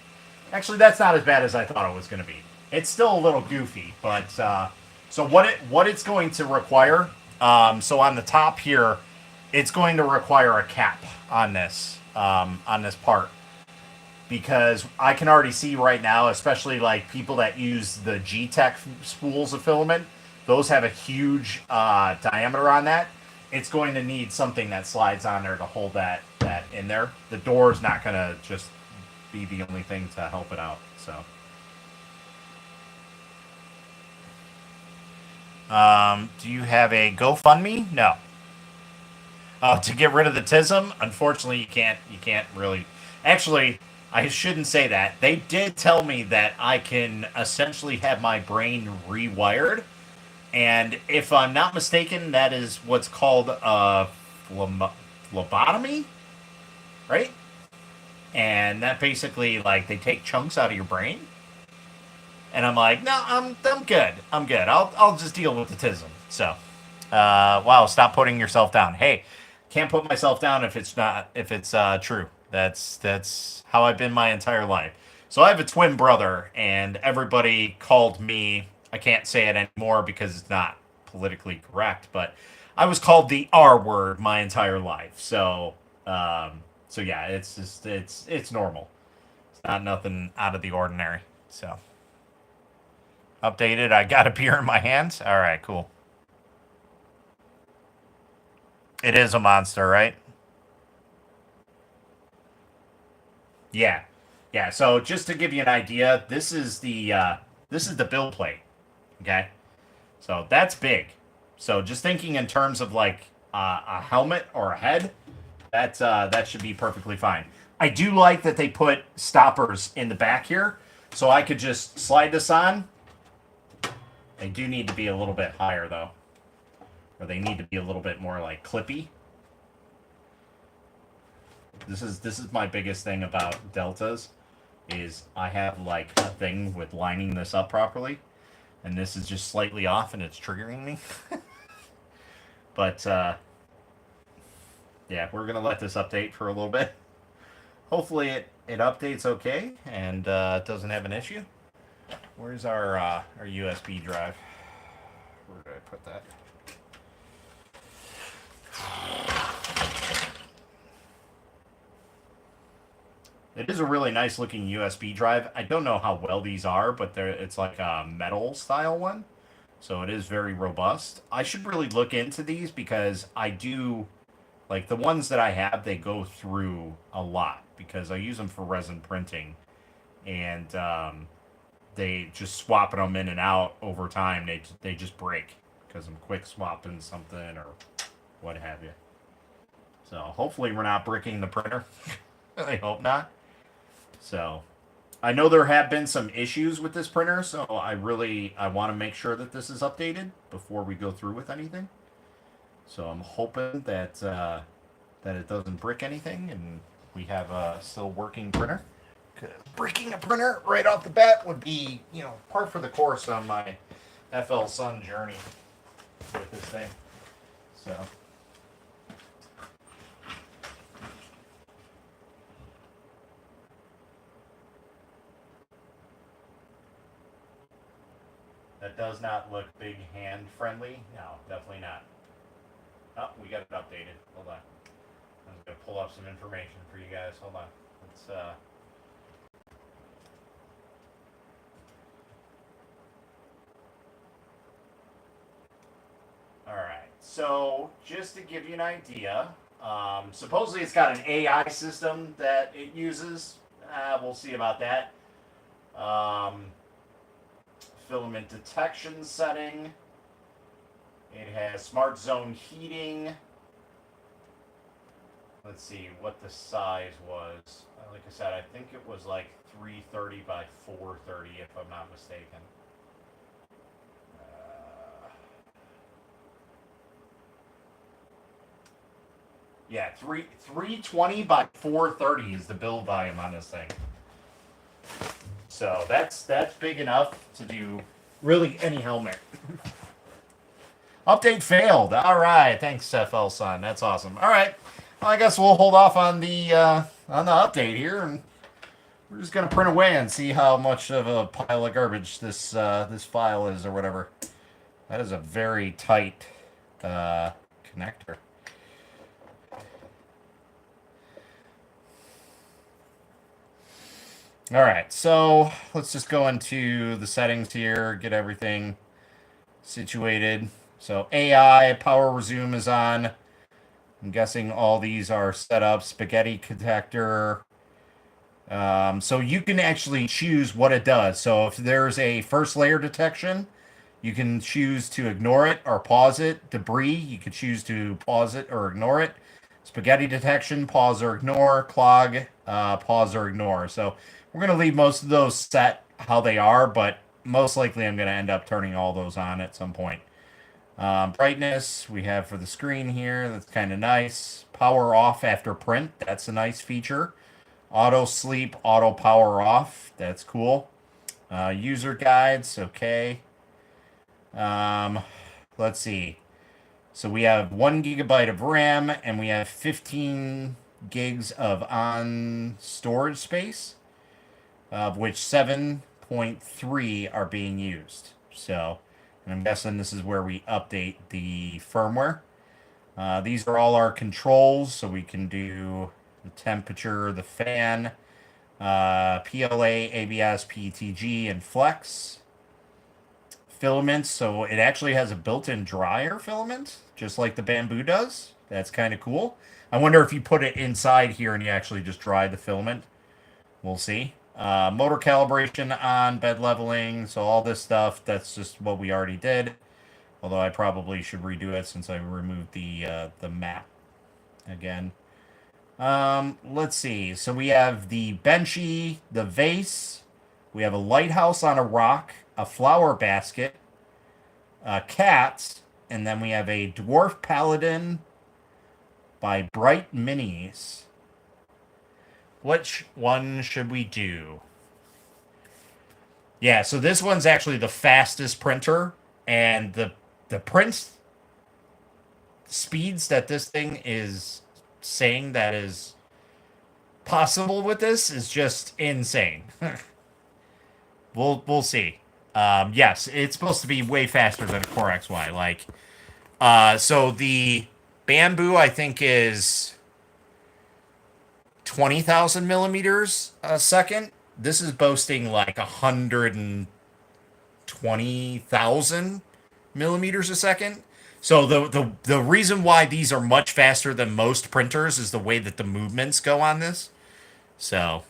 Actually, that's not as bad as I thought it was gonna be. It's still a little goofy, but so what it's going to require. So on the top here, it's going to require a cap on this part, because I can already see right now, especially like people that use the G-Tech spools of filament, those have a huge diameter on that. It's going to need something that slides on there to hold that in there. The door is not going to just be the only thing to help it out. So, do you have a GoFundMe? No. To get rid of the TISM, unfortunately, you can't. You can't really. Actually, I shouldn't say that. They did tell me that I can essentially have my brain rewired. And if I'm not mistaken, that is what's called a phlebotomy, right? And that basically, like, they take chunks out of your brain. And I'm like, no, I'm good. I'm good. I'll just deal with the TISM. So, wow, stop putting yourself down. Hey, can't put myself down if it's true. That's how I've been my entire life. So I have a twin brother, and everybody called me I can't say it anymore because it's not politically correct, but I was called the R word my entire life. So yeah, it's just it's normal. It's not nothing out of the ordinary. So updated. I got a beer in my hands. All right, cool. It is a monster, right? Yeah, yeah. So just to give you an idea, this is the bill plate. Okay, so that's big. So just thinking in terms of like a helmet or a head, that should be perfectly fine. I do like that they put stoppers in the back here, so I could just slide this on. They do need to be a little bit higher though, or they need to be a little bit more like clippy. This is my biggest thing about deltas, is I have like a thing with lining this up properly, and this is just slightly off and it's triggering me. But yeah, we're gonna let this update for a little bit. Hopefully it updates okay and doesn't have an issue. Where's our USB drive? Where did I put that? It is a really nice looking USB drive. I don't know how well these are, but it's like a metal style one. So it is very robust. I should really look into these because I do, like the ones that I have, they go through a lot because I use them for resin printing. And they just swapping them in and out over time. They just break because I'm quick swapping something or what have you. So hopefully we're not bricking the printer. I hope not. So I know there have been some issues with this printer, so I want to make sure that this is updated before we go through with anything. So I'm hoping that that it doesn't brick anything and we have a still working printer. Breaking a printer right off the bat would be, par for the course on my FLSUN journey with this thing. So. That does not look big hand friendly. No, definitely not. Oh, we got it updated. Hold on. I'm going to pull up some information for you guys. Hold on. Let's, Alright, so just to give you an idea, supposedly it's got an AI system that it uses. We'll see about that. Filament detection setting. It has smart zone heating. Let's see what the size was. Like I said, I think it was like 330 by 430 if I'm not mistaken. Yeah, 320 by 430 is the build volume on this thing. So that's big enough to do really any helmet. Update failed. All right, thanks, FLSUN. That's awesome. All right, well, I guess we'll hold off on the update here, and we're just gonna print away and see how much of a pile of garbage this this file is or whatever. That is a very tight connector. All right, so let's just go into the settings here, get everything situated. So AI, power resume is on. I'm guessing all these are set up. Spaghetti detector. So you can actually choose what it does. So if there's a first layer detection, you can choose to ignore it or pause it. Debris, you can choose to pause it or ignore it. Spaghetti detection, pause or ignore. Clog, pause or ignore. So we're going to leave most of those set how they are, but most likely I'm going to end up turning all those on at some point. Brightness we have for the screen here. That's kind of nice. Power off after print. That's a nice feature. Auto sleep, auto power off. That's cool. User guides. Okay. Let's see. So we have 1 gigabyte of RAM and we have 15 gigs of on storage space, of which 7.3 are being used. So, and I'm guessing this is where we update the firmware. These are all our controls, so we can do the temperature, the fan, PLA, ABS, PETG, and flex. Filaments, so it actually has a built-in dryer filament, just like the bamboo does. That's kind of cool. I wonder if you put it inside here and you actually just dry the filament. We'll see. Motor calibration on, bed leveling, so all this stuff, that's just what we already did. Although I probably should redo it since I removed the map again. Let's see. So we have the benchy, the vase. We have a lighthouse on a rock, a flower basket, cats, and then we have a dwarf paladin by Bright Minis. Which one should we do? Yeah, so this one's actually the fastest printer, and the print speeds that this thing is saying that is possible with this is just insane. We'll see. Yes, it's supposed to be way faster than a Core XY. So the bamboo I think is 20,000 millimeters a second. This is boasting like 120,000 millimeters a second. So the reason why these are much faster than most printers is the way that the movements go on this. So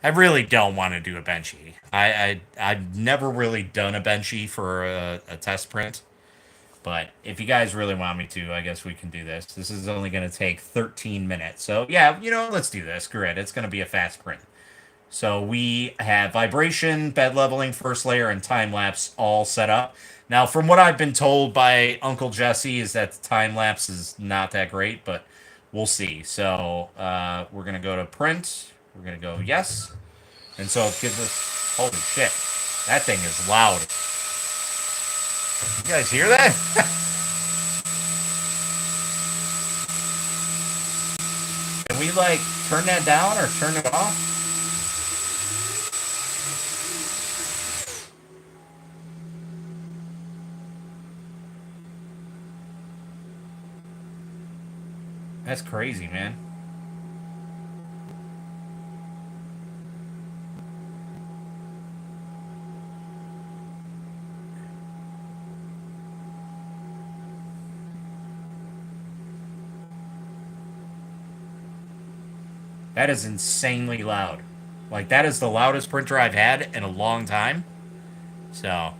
I really don't want to do a benchy. I've never really done a benchy for a test print. But if you guys really want me to, I guess we can do this. This is only going to take 13 minutes. So yeah, let's do this. Screw it. It's going to be a fast print. So we have vibration, bed leveling, first layer, and time lapse all set up. Now, from what I've been told by Uncle Jesse, is that the time lapse is not that great, but we'll see. So we're gonna go to print. We're gonna go yes, and so it gives us. Holy shit, that thing is loud. You guys hear that? Can we turn that down or turn it off? That's crazy, man. That is insanely loud. That is the loudest printer I've had in a long time. So,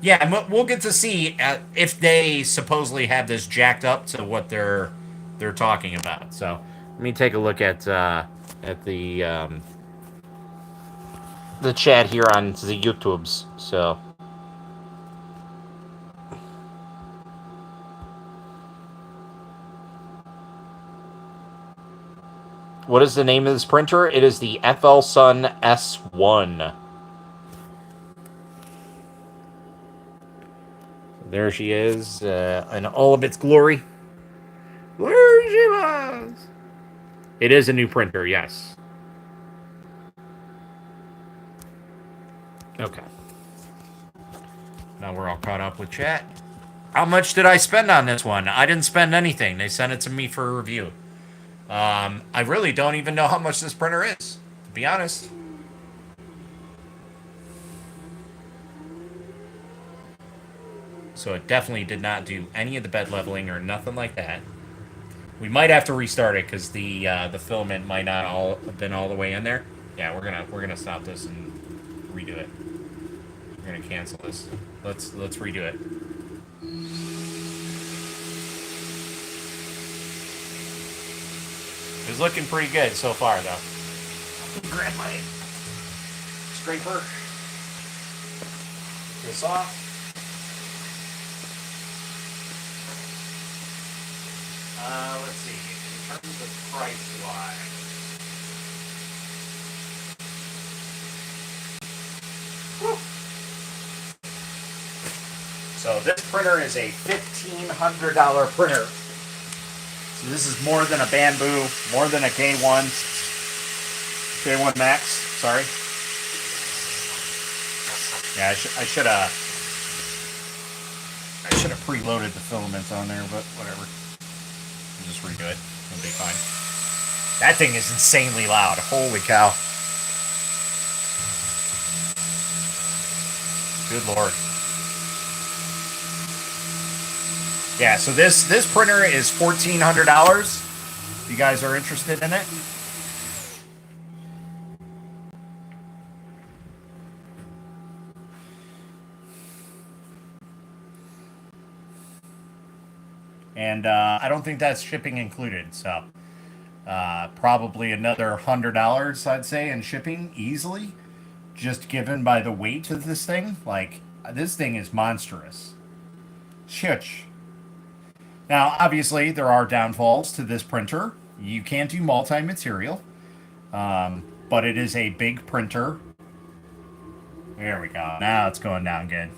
yeah, and we'll get to see if they supposedly have this jacked up to what they're talking about. So, let me take a look at the chat here on the YouTubes. So, what is the name of this printer? It is the FLSUN S1. There she is, in all of its glory. There she was. It is a new printer, yes. Okay. Now we're all caught up with chat. How much did I spend on this one? I didn't spend anything. They sent it to me for review. I really don't even know how much this printer is, to be honest. So it definitely did not do any of the bed leveling or nothing like that. We might have to restart it because the filament might not all have been all the way in there. Yeah, we're gonna stop this and redo it. We're gonna cancel this. Let's redo it. It's looking pretty good so far, though. Grab my scraper. This off. Let's see. In terms of price-wise. So this printer is a $1,500 printer. So this is more than a Bamboo, more than a K1. K1 Max, sorry. Yeah, I should have preloaded the filaments on there, but whatever. I'll just redo it. It'll be fine. That thing is insanely loud. Holy cow. Good lord. Yeah, so this printer is $1,400. If you guys are interested in it. And I don't think that's shipping included, so probably another $100, I'd say, in shipping easily, just given by the weight of this thing. Like, this thing is monstrous. Shush. Now, obviously, there are downfalls to this printer. You can't do multi-material, but it is a big printer. There we go. Now it's going down good.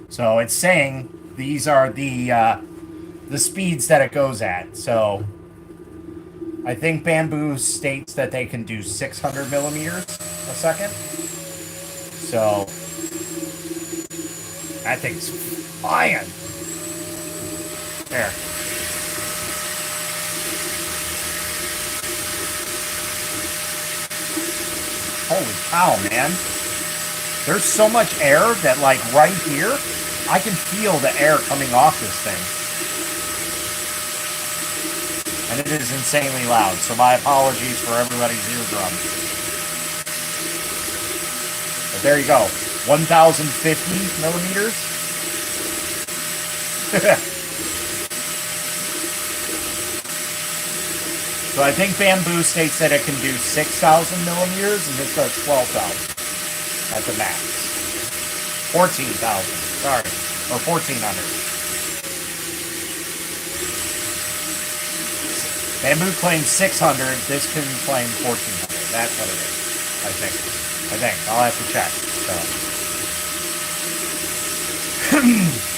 So it's saying these are the speeds that it goes at. So I think Bamboo states that they can do 600 millimeters a second. So that thing's flying. There. Holy cow, man. There's so much air that, like, right here, I can feel the air coming off this thing. And it is insanely loud, so my apologies for everybody's eardrum. But there you go. 1,050 millimeters. So I think Bamboo states that it can do 6,000 millimeters, and this does 12,000 at the max. 14,000, sorry, or 1,400. Bamboo claims 600, this can claim 1,400. That's what it is, I think. I'll have to check. So.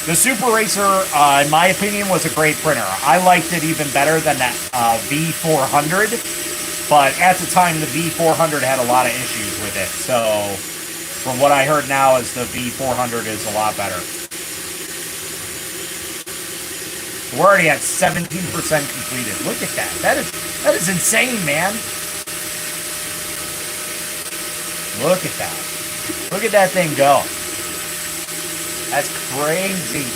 The Super Racer, in my opinion, was a great printer. I liked it even better than that V400, but at the time, the V400 had a lot of issues with it. So, from what I heard now, is the V400 is a lot better. We're already at 17% completed. Look at that. That is insane, man. Look at that. Look at that thing go. That's crazy.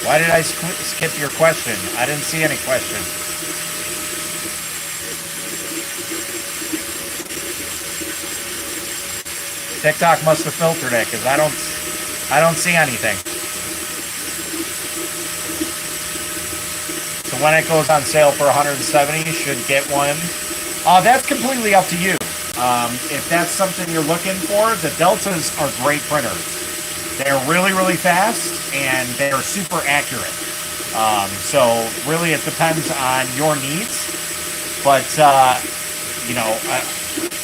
Why did I skip your question? I didn't see any question. TikTok must have filtered it because I don't see anything. So when it goes on sale for 170, you should get one. That's completely up to you. If that's something you're looking for, the Deltas are great printers. They're really, really fast, and they're super accurate. So really it depends on your needs. But,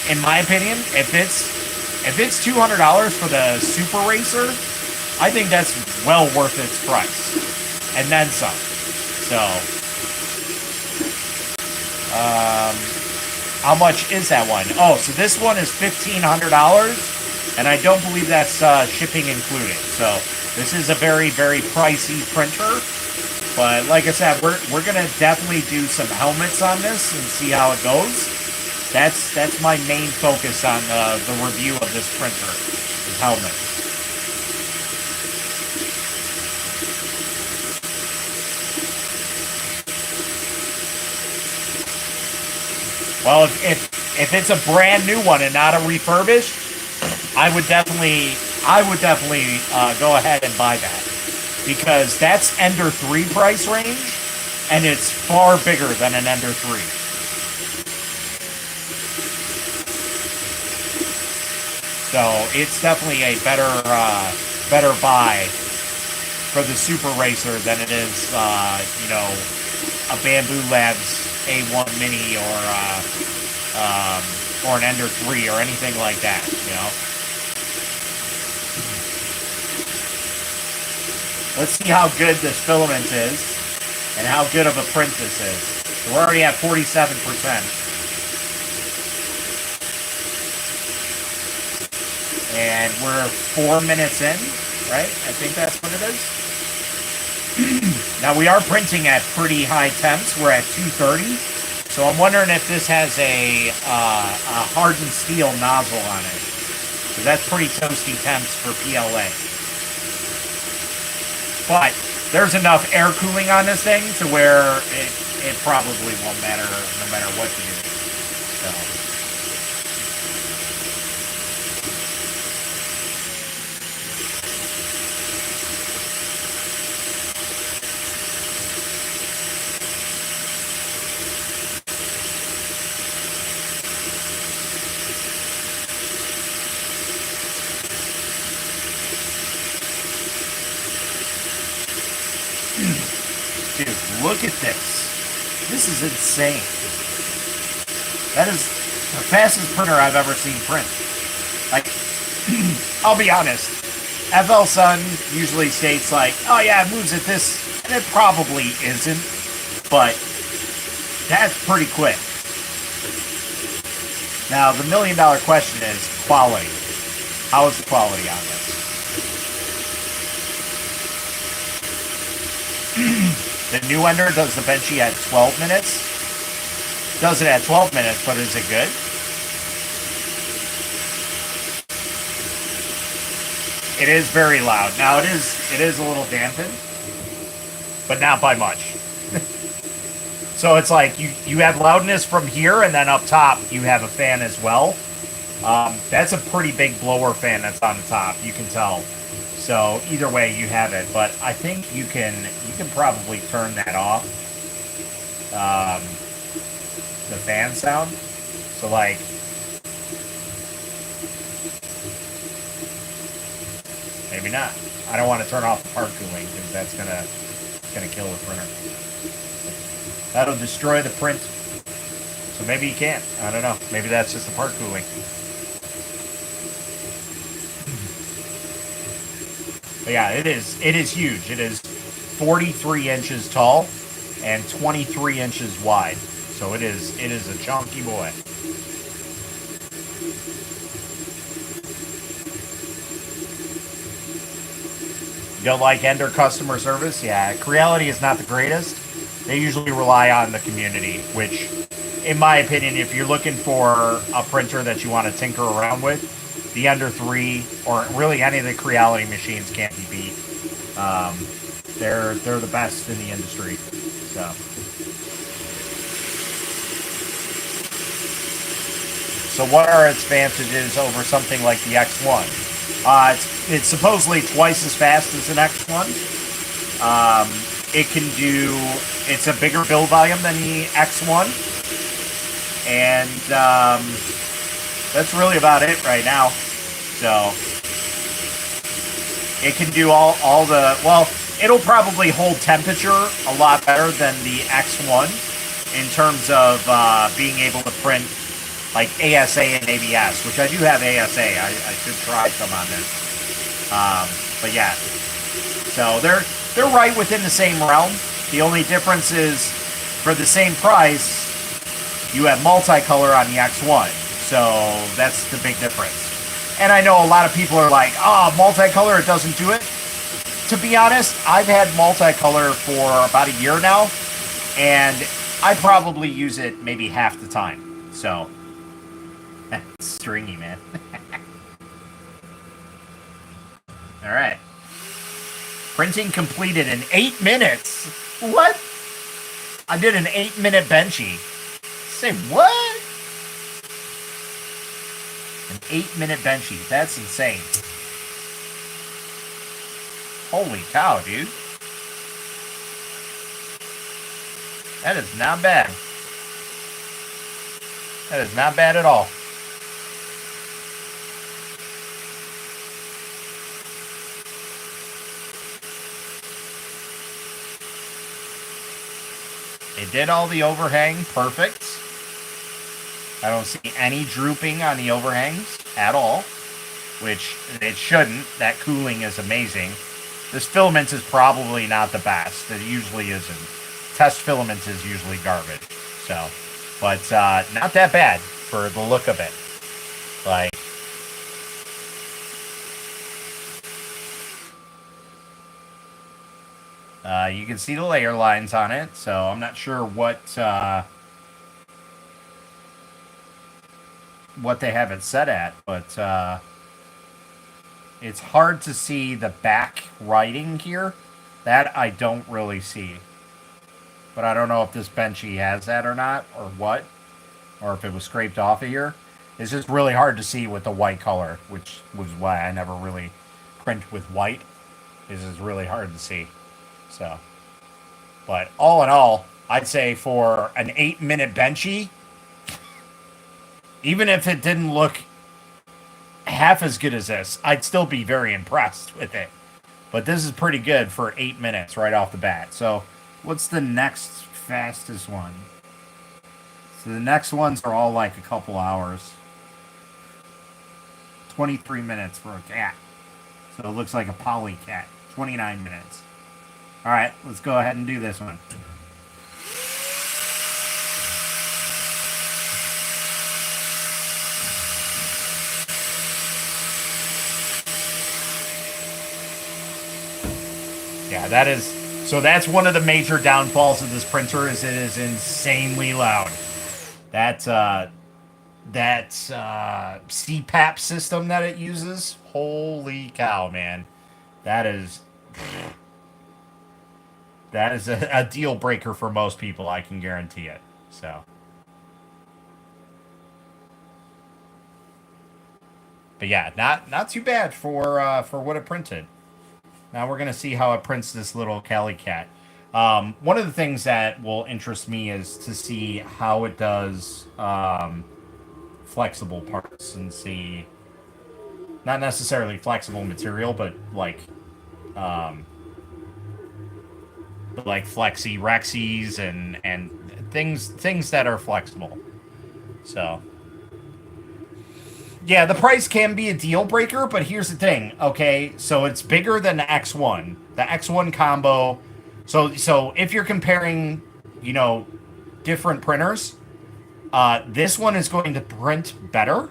in my opinion, if it's $200 for the Super Racer, I think that's well worth its price. And then some. So, how much is that one? Oh, so this one is $1,500, and I don't believe that's shipping included. So, this is a very, very pricey printer. But like I said, we're gonna definitely do some helmets on this and see how it goes. That's my main focus on the review of this printer, is helmets. Well, if it's a brand new one and not a refurbished, I would definitely go ahead and buy that, because that's Ender 3 price range, and it's far bigger than an Ender 3. So it's definitely a better buy for the Super Racer than it is, a Bamboo Labs A1 Mini or or an Ender 3 or anything like that, you know. Let's see how good this filament is and how good of a print this is. So we're already at 47%. And we're 4 minutes in, right? I think that's what it is. Now we are printing at pretty high temps. We're at 230. So I'm wondering if this has a hardened steel nozzle on it. Because that's pretty toasty temps for PLA. But there's enough air cooling on this thing to where it probably won't matter no matter what you do. So. Dude, look at this. This is insane. That is the fastest printer I've ever seen print. Like, I'll be honest. FLSUN usually states like, oh yeah, it moves at this, and it probably isn't, but that's pretty quick. Now, the $1 million question is quality. How is the quality on this? The new Ender does the Benchy at 12 minutes. Does it at 12 minutes, but is it good? It is very loud. Now it is a little dampened, but not by much. So it's like you have loudness from here, and then up top you have a fan as well. That's a pretty big blower fan that's on the top. You can tell. So either way, you have it. But I think you can probably turn that off. The fan sound. So like, maybe not. I don't want to turn off the part cooling because that's gonna kill the printer. That'll destroy the print. So maybe you can't. I don't know. Maybe that's just the part cooling. But yeah, it is huge. It is 43 inches tall and 23 inches wide. So it is a chunky boy. You don't like Ender customer service? Yeah, Creality is not the greatest. They usually rely on the community, which, in my opinion, if you're looking for a printer that you want to tinker around with, the Ender 3 or really any of the Creality machines can't be beat. They're the best in the industry. So what are its advantages over something like the X1? It's supposedly twice as fast as an X1. It's a bigger build volume than the X1. And that's really about it right now. So it can do all the, well, it'll probably hold temperature a lot better than the X1 in terms of being able to print like ASA and ABS, which I do have ASA. I should try some on this. But yeah, so they're right within the same realm. The only difference is for the same price, you have multicolor on the X1. So that's the big difference. And I know a lot of people are like, oh, multicolor, it doesn't do it. To be honest, I've had multicolor for about a year now, and I probably use it maybe half the time. So, that's stringy, man. All right. Printing completed in 8 minutes. What? I did an 8-minute Benchy. Say what? An 8-minute Benchy. That's insane. Holy cow, dude. That is not bad. That is not bad at all. It did all the overhang perfect. I don't see any drooping on the overhangs at all, which it shouldn't. That cooling is amazing. This filament is probably not the best. It usually isn't. Test filament is usually garbage. So, but not that bad for the look of it. Like, you can see the layer lines on it. So I'm not sure what they have it set at, but it's hard to see the back writing here. That I don't really see. But I don't know if this benchy has that or not, or what. Or if it was scraped off of here. It's just really hard to see with the white color, which was why I never really print with white. This is really hard to see. So, but all in all, I'd say for an 8-minute benchy, even if it didn't look half as good as this, I'd still be very impressed with it. But this is pretty good for 8 minutes right off the bat. So, what's the next fastest one? So the next ones are all like a couple hours. 23 minutes for a cat. So it looks like a poly cat. 29 minutes. Alright, let's go ahead and do this one. Yeah, that is... So that's one of the major downfalls of this printer, is it is insanely loud. That CPAP system that it uses, holy cow, man. That is a deal breaker for most people, I can guarantee it. So, but yeah, not too bad for what it printed. Now we're gonna see how it prints this little Cali cat. One of the things that will interest me is to see how it does flexible parts, and see, not necessarily flexible material, but like flexi rexis and things that are flexible. So yeah, the price can be a deal breaker, but here's the thing. Okay, so it's bigger than the X1. The X1 combo. So if you're comparing, different printers, this one is going to print better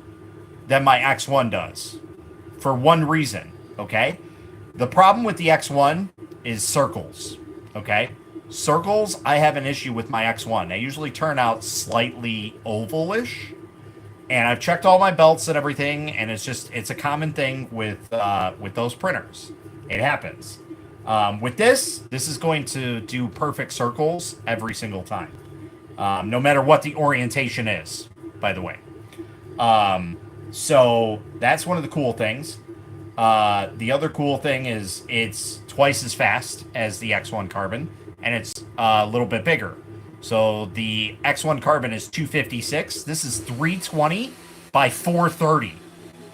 than my X1 does, for one reason. Okay, the problem with the X1 is circles. Okay, circles, I have an issue with my X1. They usually turn out slightly ovalish. And I've checked all my belts and everything, and it's a common thing with those printers. It happens. With this is going to do perfect circles every single time, no matter what the orientation is, by the way. So that's one of the cool things. The other cool thing is it's twice as fast as the X1 Carbon, and it's a little bit bigger. So the X1 Carbon is 256. This is 320 by 430.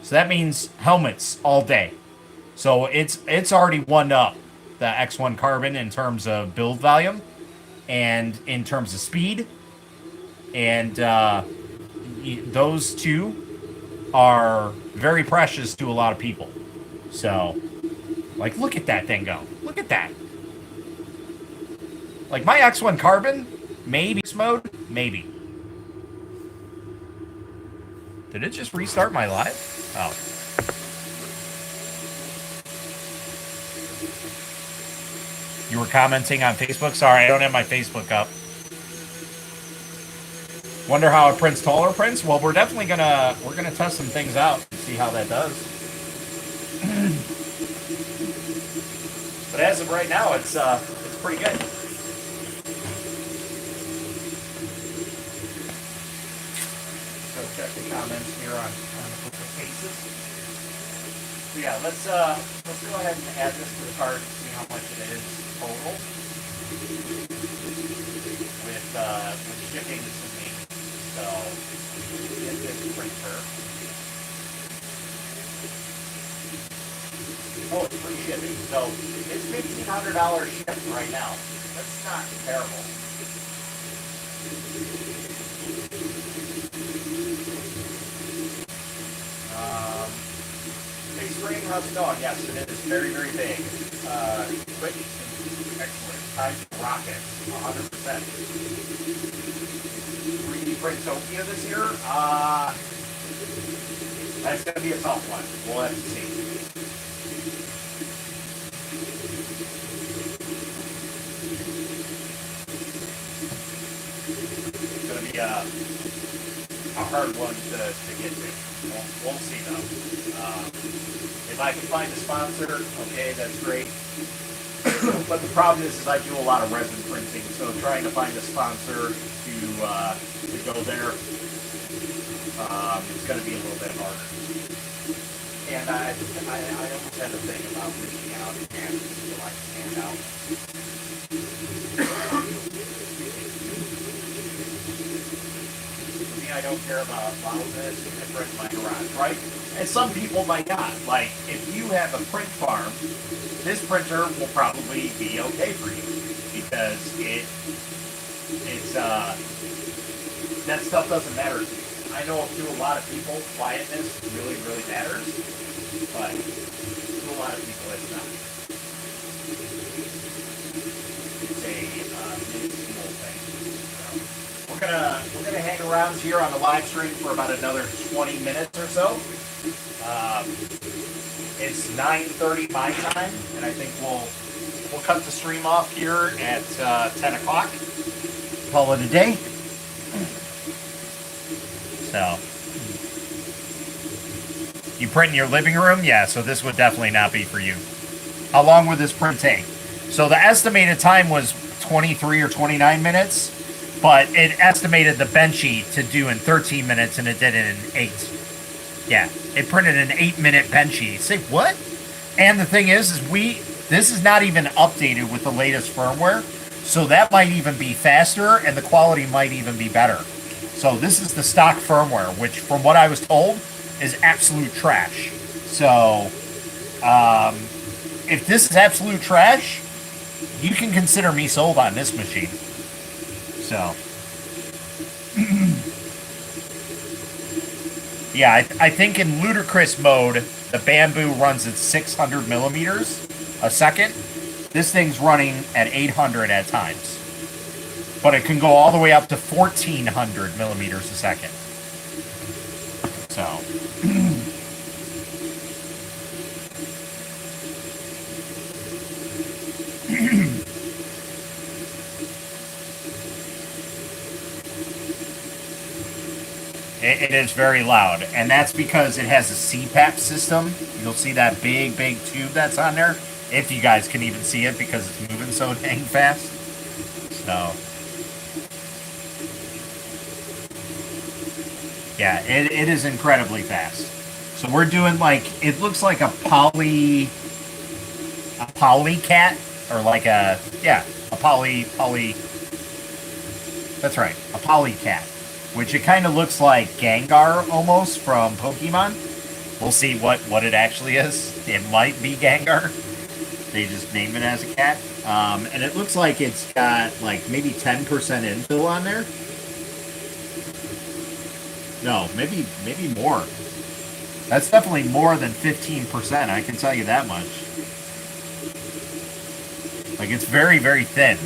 So that means helmets all day. So it's already one up the X1 Carbon in terms of build volume and in terms of speed. And those two are very precious to a lot of people. So, like, look at that thing go. Look at that. Like, my X1 Carbon, maybe mode, maybe. Did it just restart my live? Oh. You were commenting on Facebook? Sorry, I don't have my Facebook up. Wonder how it prints taller prints? Well, we're definitely gonna test some things out and see how that does. But as of right now, it's pretty good. Check the comments here on the cases. So yeah, let's go ahead and add this to the cart and see how much it is total with shipping to me. So get this printer. Oh, it's free shipping. So it's $1,500 shipped right now. That's not terrible. how's it going? Yes, it is very, very big. Quick, excellent. Time to rockets, 100%. 3D Printopia this year? That's going to be a tough one. We'll have to see. It's going to be a hard one to get to. We'll see though. If I can find a sponsor, okay, that's great. But the problem is I do a lot of resin printing, so trying to find a sponsor to go there, it's going to be a little bit harder. And I almost had to think about reaching out and feel like stand out. I don't care about loudness and print my garage, right? And some people might not. Like, if you have a print farm, this printer will probably be okay for you because it's that stuff doesn't matter to you. I know to a lot of people, quietness really, really matters, but to a lot of people, it's not. It's a minuscule thing. So, we're gonna hang around here on the live stream for about another 20 minutes or so. It's 9:30 my time, and I think we'll cut the stream off here at 10 o'clock. Call it a day. So, you print in your living room? Yeah, so this would definitely not be for you. How long would this print take? So the estimated time was 23 or 29 minutes, but it estimated the Benchy to do in 13 minutes, and it did it in 8. Yeah, it printed an 8-minute Benchy. Say what? And the thing is this is not even updated with the latest firmware, so that might even be faster, and the quality might even be better. So this is the stock firmware, which, from what I was told, is absolute trash. So, if this is absolute trash, you can consider me sold on this machine. So, yeah, I think in ludicrous mode, the Bamboo runs at 600 millimeters a second. This thing's running at 800 at times. But it can go all the way up to 1400 millimeters a second. So. It is very loud, and that's because it has a CPAP system. You'll see that big tube that's on there, if you guys can even see it because it's moving so dang fast. So, yeah, it is incredibly fast. So we're doing it looks like a poly cat, or like a poly, that's right, a poly cat. Which it kind of looks like Gengar almost from Pokemon. We'll see what it actually is. It might be Gengar. They just name it as a cat. And it looks like it's got maybe 10% infill on there. No, maybe more. That's definitely more than 15%, I can tell you that much. It's very, very thin.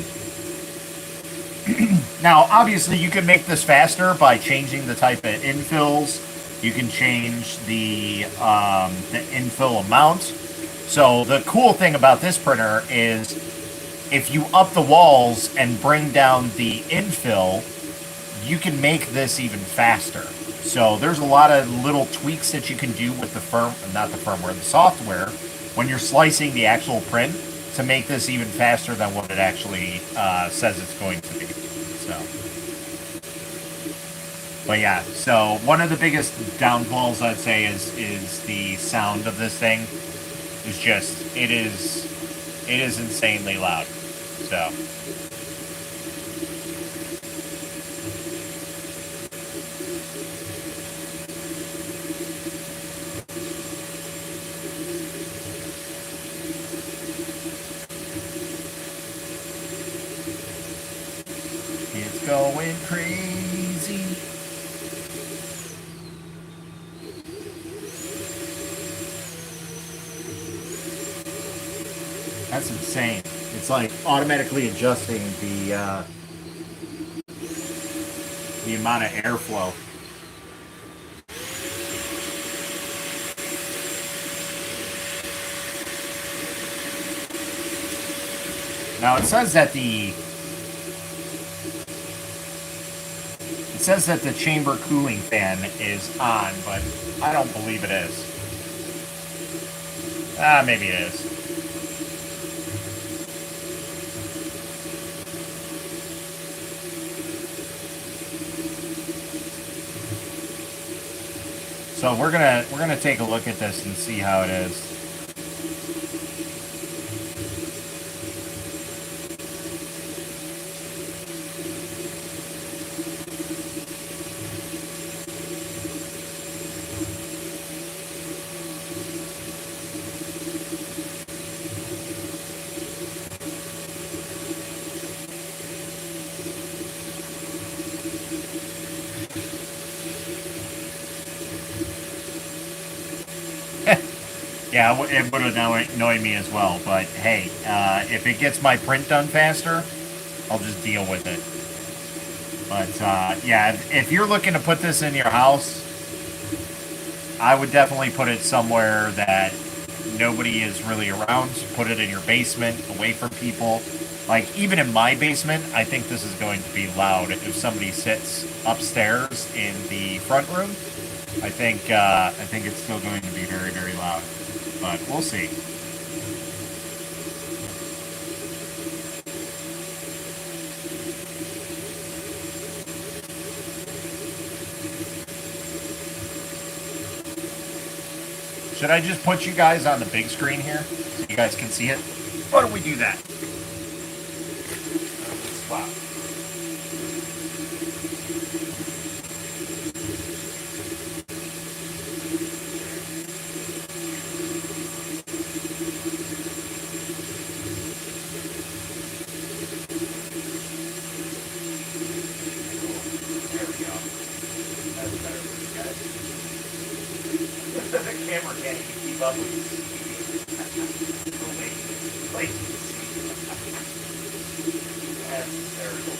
Now, obviously, you can make this faster by changing the type of infills. You can change the infill amount. So the cool thing about this printer is if you up the walls and bring down the infill, you can make this even faster. So there's a lot of little tweaks that you can do with the software, when you're slicing the actual print to make this even faster than what it actually says it's going to be. So, but yeah, so one of the biggest downfalls I'd say is the sound of this thing. It's just it is insanely loud. So. It's going crazy. That's insane. It's like automatically adjusting the amount of airflow. Now it says that the chamber cooling fan is on, but I don't believe it is. Maybe it is. So we're gonna take a look at this and see how it is. Yeah, it would annoy me as well, but hey, if it gets my print done faster, I'll just deal with it. But yeah, if you're looking to put this in your house, I would definitely put it somewhere that nobody is really around. Put it in your basement, away from people. Like, even in my basement, I think this is going to be loud. If somebody sits upstairs in the front room, I think it's still going to be very, very loud. But we'll see. Should I just put you guys on the big screen here so you guys can see it? Why don't we do that? Spot. The camera can't even keep up with That's terrible.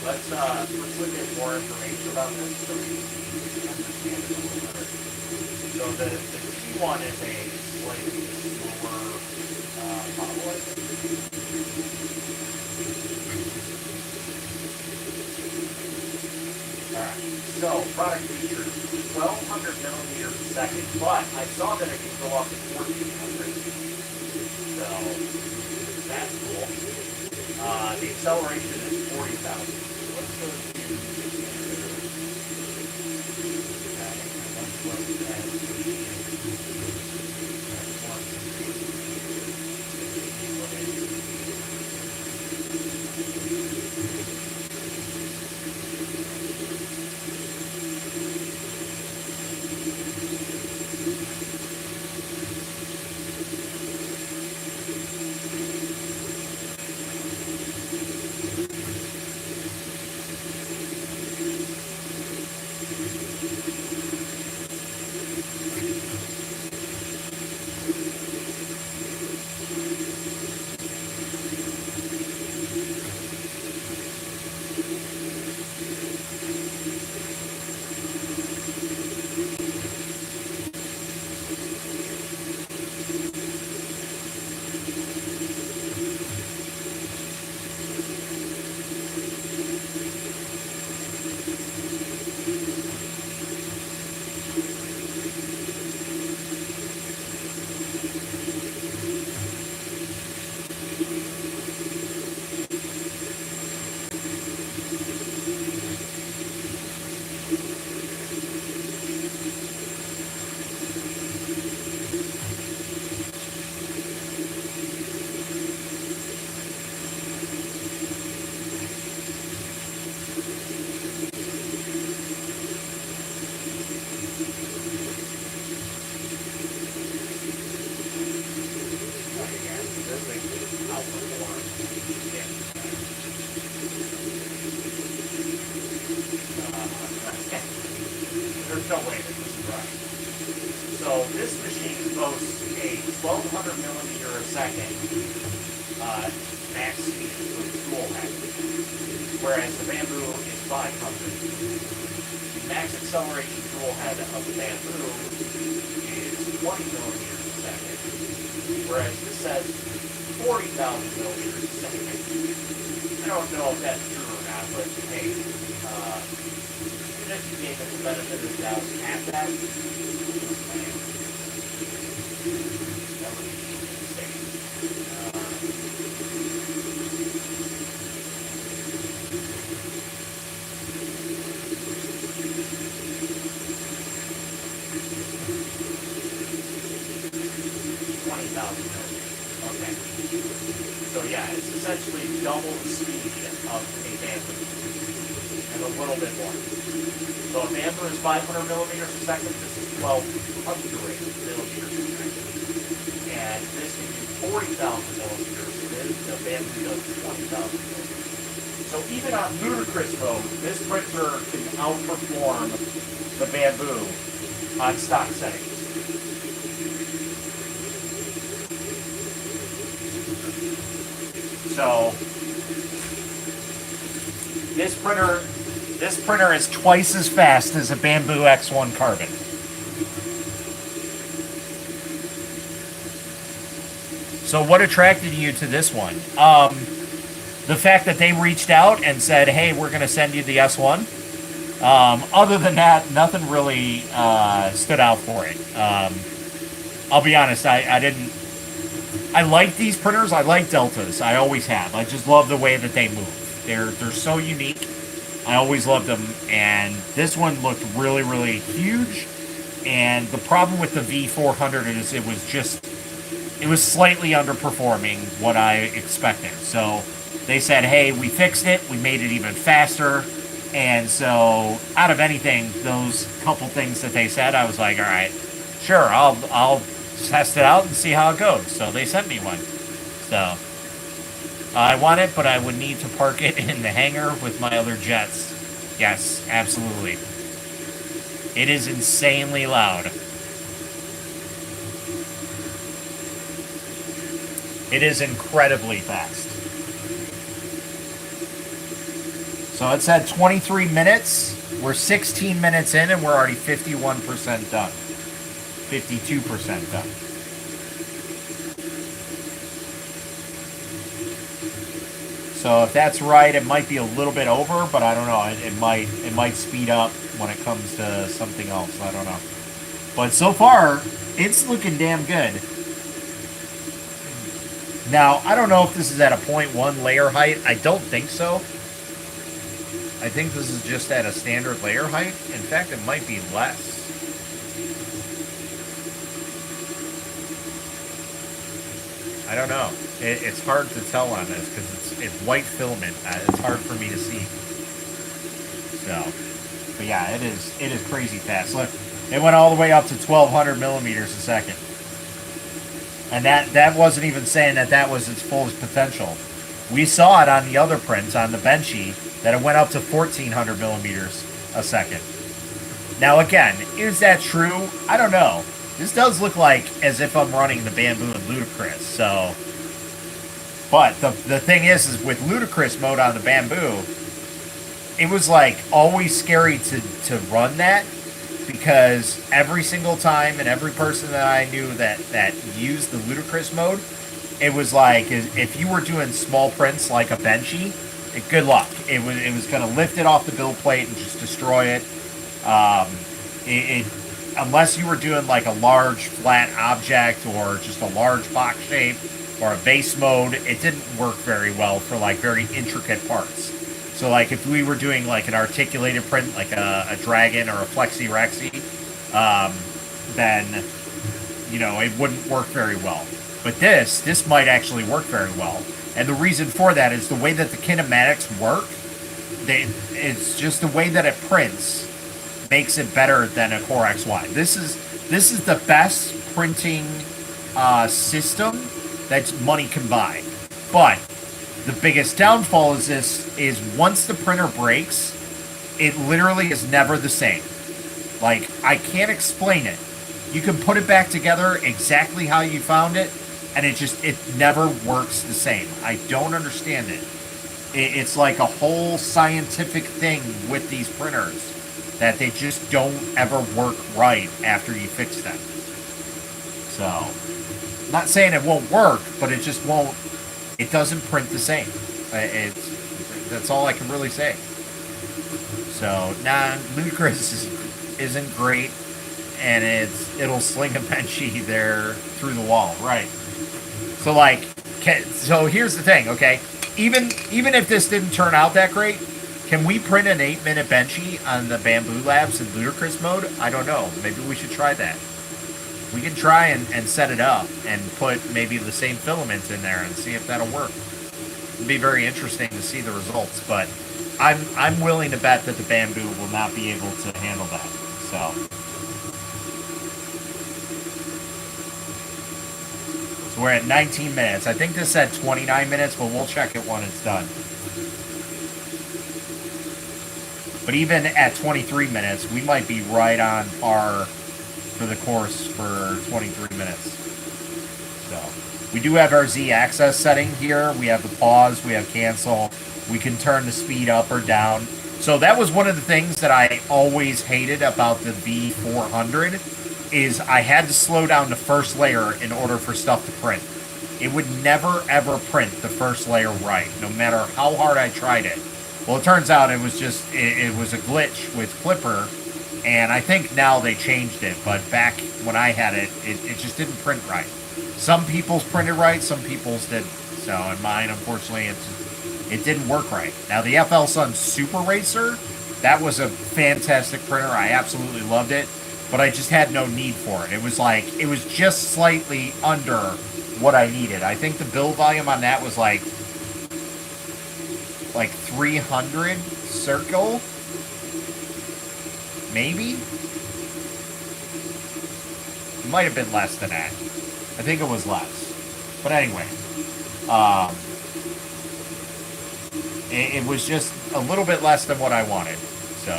Let's look at more information about this so we can understand it a little better. So the T1 is a slightly slower model, I think. Alright, so product features 1200 millimeters per second, but I saw that it can go up to 1400. So that's cool. The acceleration is 40,000. Let's go max speed for the tool head, whereas the Bamboo is 500. The max acceleration tool head of the Bamboo is 20 millimeters a second, whereas this says 40,000 millimeters a second. I don't know if that's true or not, but hey, even if you gave it the benefit of the doubt at that, that would be insane. 20,000 millimeters. Okay. So yeah, it's essentially double the speed of a Bamboo, and a little bit more. So a Bamboo is 500 millimeters a second, this is 1,200 millimeters a second. And this can do 40,000 millimeters, the Bamboo does 20,000 millimeters. So even on ludicrous mode, this printer can outperform the Bamboo on stock settings. So this printer is twice as fast as a Bamboo X1 Carbon. So what attracted you to this one? The fact that they reached out and said, hey, we're going to send you the S1. Other than that, nothing really stood out for it. I'll be honest, I like these printers. I like Deltas. I always have. I just love the way that they move. They're so unique. I always loved them. And this one looked really, really huge. And the problem with the V400 is it was slightly underperforming what I expected. So they said, hey, we fixed it. We made it even faster. And so out of anything, those couple things that they said, I was like, all right, sure, I'll test it out and see how it goes. So they sent me one. So I want it, but I would need to park it in the hangar with my other jets. Yes, absolutely. It is insanely loud. It is incredibly fast. So it's at 23 minutes. We're 16 minutes in and we're already 51% done. 52% done. So if that's right, it might be a little bit over, but I don't know. It might speed up when it comes to something else. I don't know. But so far, it's looking damn good. Now, I don't know if this is at a 0.1 layer height. I don't think so. I think this is just at a standard layer height. In fact, it might be less. I don't know. It's hard to tell on this because it's white filament. It's hard for me to see. So, but yeah, it is crazy fast. Look, it went all the way up to 1,200 millimeters a second. And that wasn't even saying that was its fullest potential. We saw it on the other prints, on the Benchy, that it went up to 1,400 millimeters a second. Now again, is that true? I don't know. This does look like as if I'm running the Bamboo and Ludicrous, so... But the thing is with Ludicrous mode on the Bamboo, it was like always scary to run that, because every single time and every person that I knew that used the Ludicrous mode, it was like, if you were doing small prints like a Benchy, good luck. It was going to lift it off the build plate and just destroy it. Unless you were doing like a large flat object or just a large box shape or a base mode, it didn't work very well for like very intricate parts. So like if we were doing like an articulated print, like a Dragon or a Flexi Rexy, then, you know, it wouldn't work very well. But this might actually work very well. And the reason for that is the way that the kinematics work. It's just the way that it prints makes it better than a Core XY. This is the best printing system that money can buy. But the biggest downfall is once the printer breaks, it literally is never the same. Like, I can't explain it. You can put it back together exactly how you found it, and it never works the same. I don't understand it. It's like a whole scientific thing with these printers that they just don't ever work right after you fix them. So, not saying it won't work, but it just won't. It doesn't print the same. That's all I can really say. So, Ludicrous isn't great, and it'll sling a benchy there through the wall, right? So so here's the thing, okay? Even if this didn't turn out that great, can we print an 8-minute benchy on the Bamboo Labs in Ludicrous mode? I don't know. Maybe we should try that. We can try and set it up and put maybe the same filaments in there and see if that'll work. It'd be very interesting to see the results, but I'm willing to bet that the Bamboo will not be able to handle that. So we're at 19 minutes. I think this said 29 minutes, but we'll check it when it's done. But even at 23 minutes, we might be right on par for the course for 23 minutes. So we do have our Z access setting here. We have the pause, we have cancel. We can turn the speed up or down. So that was one of the things that I always hated about the V400 is I had to slow down the first layer in order for stuff to print. It would never ever print the first layer right, no matter how hard I tried it. Well, it turns out it was just, it was a glitch with Clipper, and I think now they changed it, but back when I had it, it just didn't print right. Some people's printed right, some people's didn't. So in mine, unfortunately, it didn't work right. Now the FLSUN Super Racer, that was a fantastic printer. I absolutely loved it, but I just had no need for it. It was just slightly under what I needed. I think the build volume on that was like 300 circle, maybe? It might have been less than that. I think it was less. But anyway, it was just a little bit less than what I wanted. So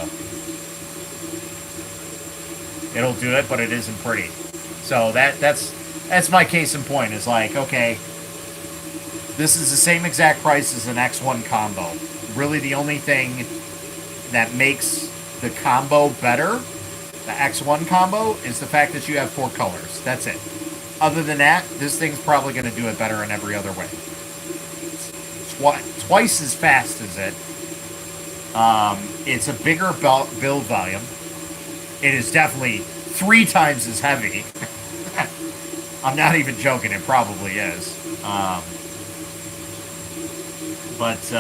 it'll do it, but it isn't pretty. So that's my case in point. Is like, okay, this is the same exact price as an X1 combo. Really the only thing that makes the combo better, the X1 combo, is the fact that you have 4 colors. That's it. Other than that, this thing's probably going to do it better in every other way. Twice as fast as it. It's a bigger build volume. It is definitely 3 times as heavy. I'm not even joking, it probably is. But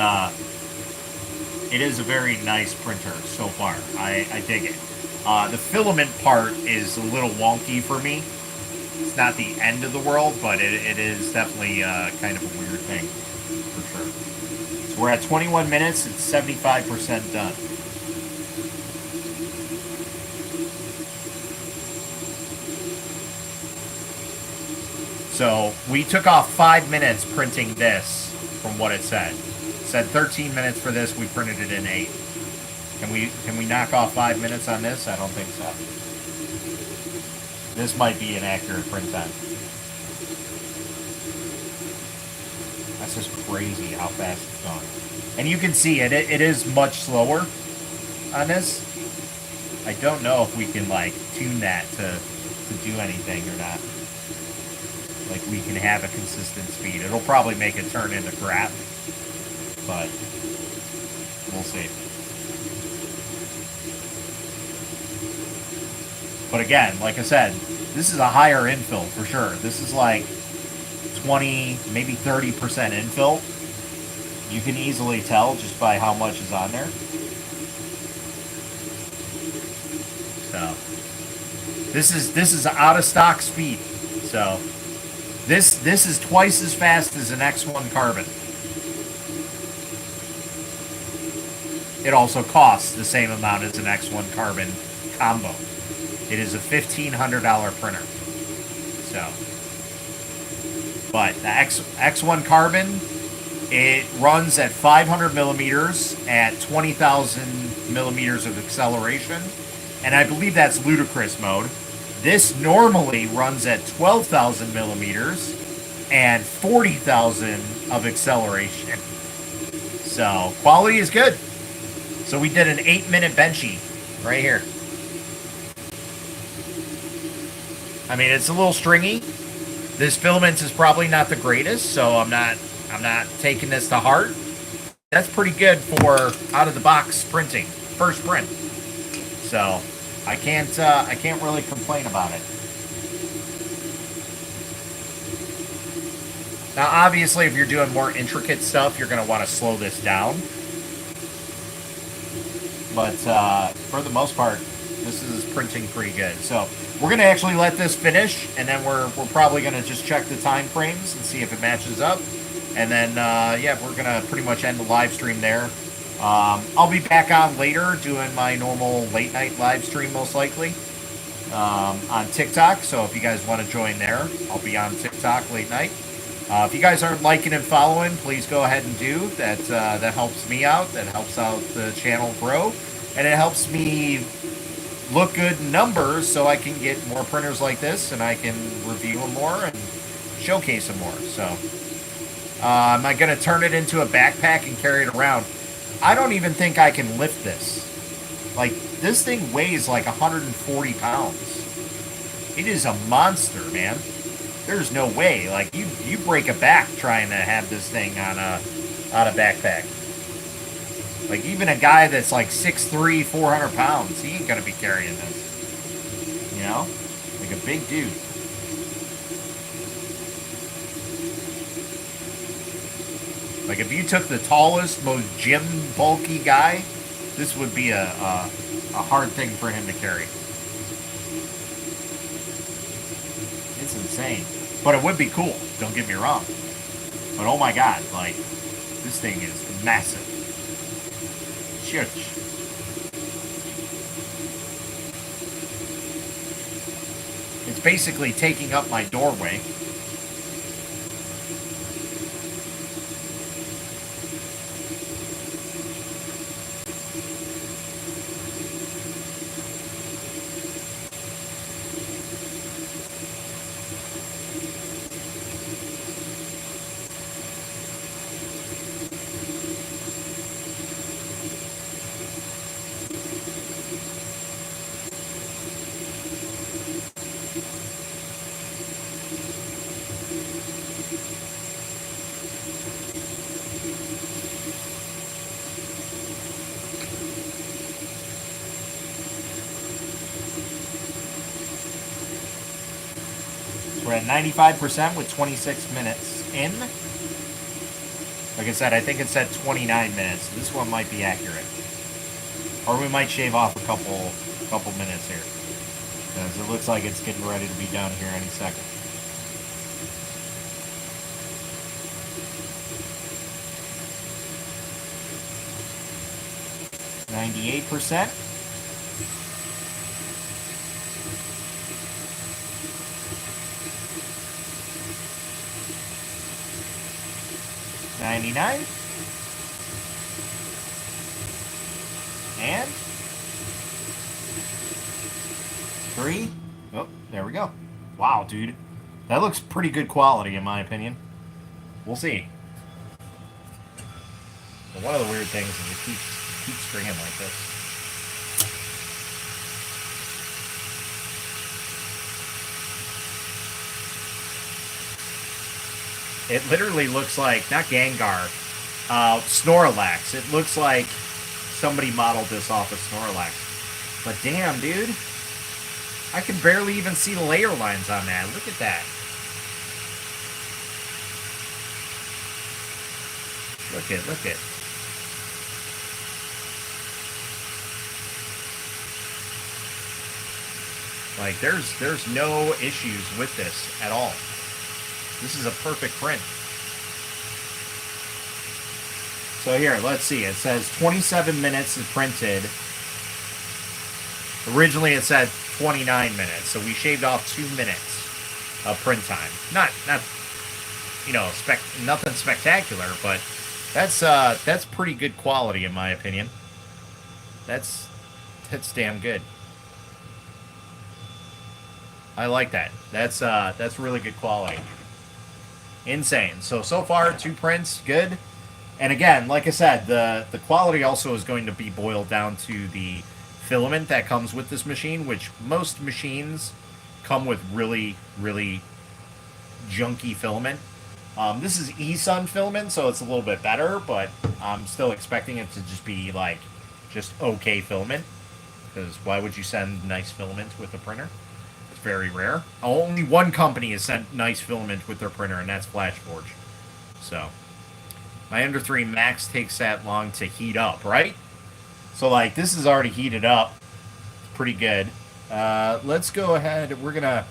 it is a very nice printer so far. I dig it. The filament part is a little wonky for me. It's not the end of the world, but it is definitely kind of a weird thing, for sure. So we're at 21 minutes, it's 75% done. So we took off 5 minutes printing this from what it said. It said 13 minutes for this, we printed it in 8. Can we knock off 5 minutes on this? I don't think so. This might be an accurate print time. That's just crazy how fast it's going. And you can see it is much slower on this. I don't know if we can tune that to do anything or not. Like we can have a consistent speed. It'll probably make it turn into crap. But we'll see. But again, like I said, this is a higher infill for sure. This is like 20, maybe 30% infill. You can easily tell just by how much is on there. So this is out of stock speed. So this is twice as fast as an X1 Carbon. It also costs the same amount as an X1 Carbon combo. It is a $1,500 printer. So, but the X1 Carbon, it runs at 500 millimeters at 20,000 millimeters of acceleration, and I believe that's ludicrous mode. This normally runs at 12,000 millimeters and 40,000 of acceleration. So quality is good. So we did an 8-minute benchy right here. I mean, it's a little stringy. This filament is probably not the greatest, so I'm not taking this to heart. That's pretty good for out of the box printing, first print. So I can't really complain about it. Now, obviously, if you're doing more intricate stuff, you're going to want to slow this down. But for the most part, this is printing pretty good. So we're going to actually let this finish, and then we're probably going to just check the time frames and see if it matches up. And then, yeah, we're going to pretty much end the live stream there. I'll be back on later doing my normal late night live stream, most likely, on TikTok. So if you guys want to join there, I'll be on TikTok late night. If you guys aren't liking and following, please go ahead and do that. That helps me out. That helps out the channel grow, and it helps me look good in numbers, so I can get more printers like this, and I can review them more and showcase them more. So, am I going to turn it into a backpack and carry it around? I don't even think I can lift this. Like, this thing weighs like 140 pounds. It is a monster, man. There's no way. Like, you break a back trying to have this thing on a backpack. Like, even a guy that's like 6'3", 400 pounds, he ain't gonna be carrying this. You know? Like a big dude. Like, if you took the tallest, most gym bulky guy, this would be a hard thing for him to carry. It's insane. But it would be cool, don't get me wrong. But oh my god, like, this thing is massive. Huge. It's basically taking up my doorway. We're at 95% with 26 minutes in. Like I said, I think it said 29 minutes. This one might be accurate. Or we might shave off a couple minutes here. Because it looks like it's getting ready to be done here any second. %. 99. And 3. Oh, there we go. Wow, dude. That looks pretty good quality in my opinion. We'll see. But one of the weird things is it keeps stringing like this. It literally looks like, not Gengar, Snorlax. It looks like somebody modeled this off of Snorlax. But damn, dude. I can barely even see the layer lines on that. Look at that. Look at. Like, there's no issues with this at all. This is a perfect print. So here, let's see. It says 27 minutes is printed. Originally it said 29 minutes, so we shaved off 2 minutes of print time. Not you know, nothing spectacular, but that's pretty good quality in my opinion. That's damn good. I like that. That's really good quality. insane. So far, 2 prints, good. And again, like I said, the quality also is going to be boiled down to the filament that comes with this machine, which most machines come with really, really junky filament. This is FLSUN filament, so it's a little bit better, but I'm still expecting it to just be like just okay filament. Because why would you send nice filament with a printer? It's very rare. Only one company has sent nice filament with their printer, and that's FlashForge. So my Ender 3 Max takes that long to heat up, right? So like this is already heated up. It's pretty good. Let's go ahead. We're gonna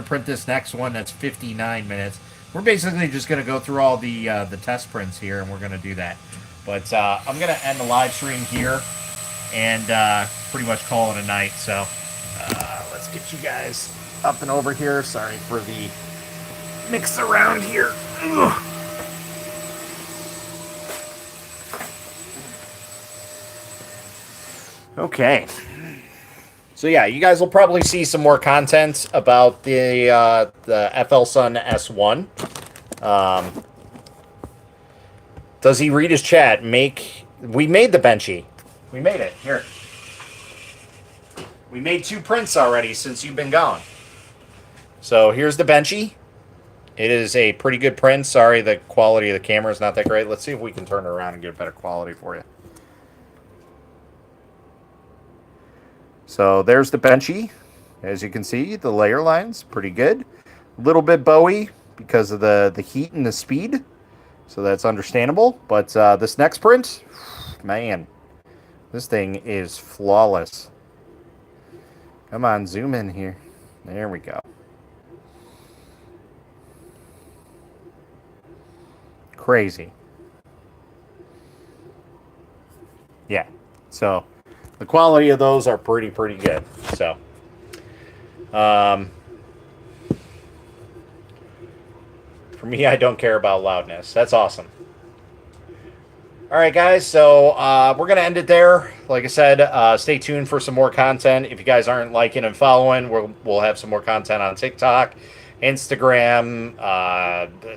print this next one. That's 59 minutes. We're basically just gonna go through all the test prints here, and we're gonna do that. But I'm gonna end the live stream here and pretty much call it a night. So let's get you guys up and over here. Sorry for the mix around here. Ugh. Okay. So yeah, you guys will probably see some more content about the FLSUN S1. Does he read his chat? We made the benchy. We made it. Here. We made 2 prints already since you've been gone. So here's the benchy. It is a pretty good print. Sorry, the quality of the camera is not that great. Let's see if we can turn it around and get better quality for you. So there's the benchy. As you can see, the layer line's pretty good. A little bit bowy because of the heat and the speed. So that's understandable. But this next print, man, this thing is flawless. Come on, zoom in here. There we go. Crazy. Yeah. So the quality of those are pretty good. So, for me, I don't care about loudness. That's awesome. All right, guys. So we're gonna end it there. Like I said, stay tuned for some more content. If you guys aren't liking and following, we'll have some more content on TikTok, Instagram,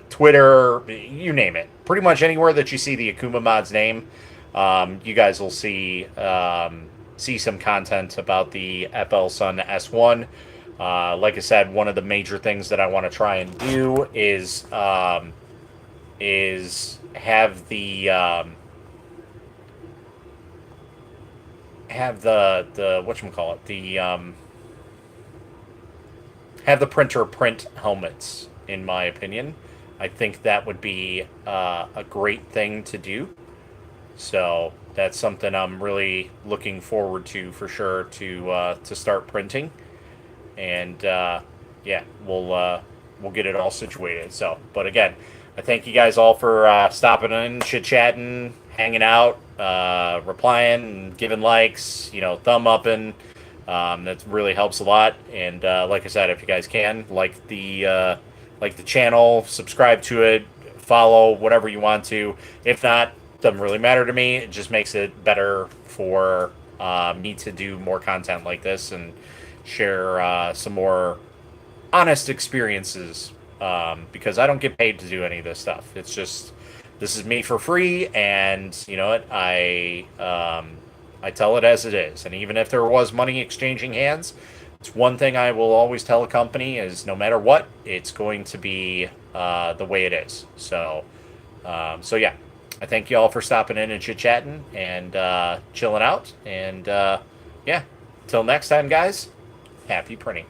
Twitter, you name it. Pretty much anywhere that you see the Akuma Mod's name. You guys will see some content about the FLSUN S1. Like I said, one of the major things that I want to try and do is have the whatchamacallit, have the printer print helmets. In my opinion, I think that would be a great thing to do. So that's something I'm really looking forward to for sure to start printing, and yeah, we'll get it all situated. So, but again, I thank you guys all for stopping in, chit-chatting, hanging out, replying, and giving likes, thumb upping. That really helps a lot. And like I said, if you guys can like the channel, subscribe to it, follow, whatever you want to. If not, doesn't really matter to me. It just makes it better for me to do more content like this and share some more honest experiences, because I don't get paid to do any of this stuff. It's just, this is me for free, and you know what, I tell it as it is. And even if there was money exchanging hands, it's one thing I will always tell a company is no matter what, it's going to be the way it is. So yeah, I thank you all for stopping in and chit-chatting and chilling out. And yeah, till next time, guys, happy printing.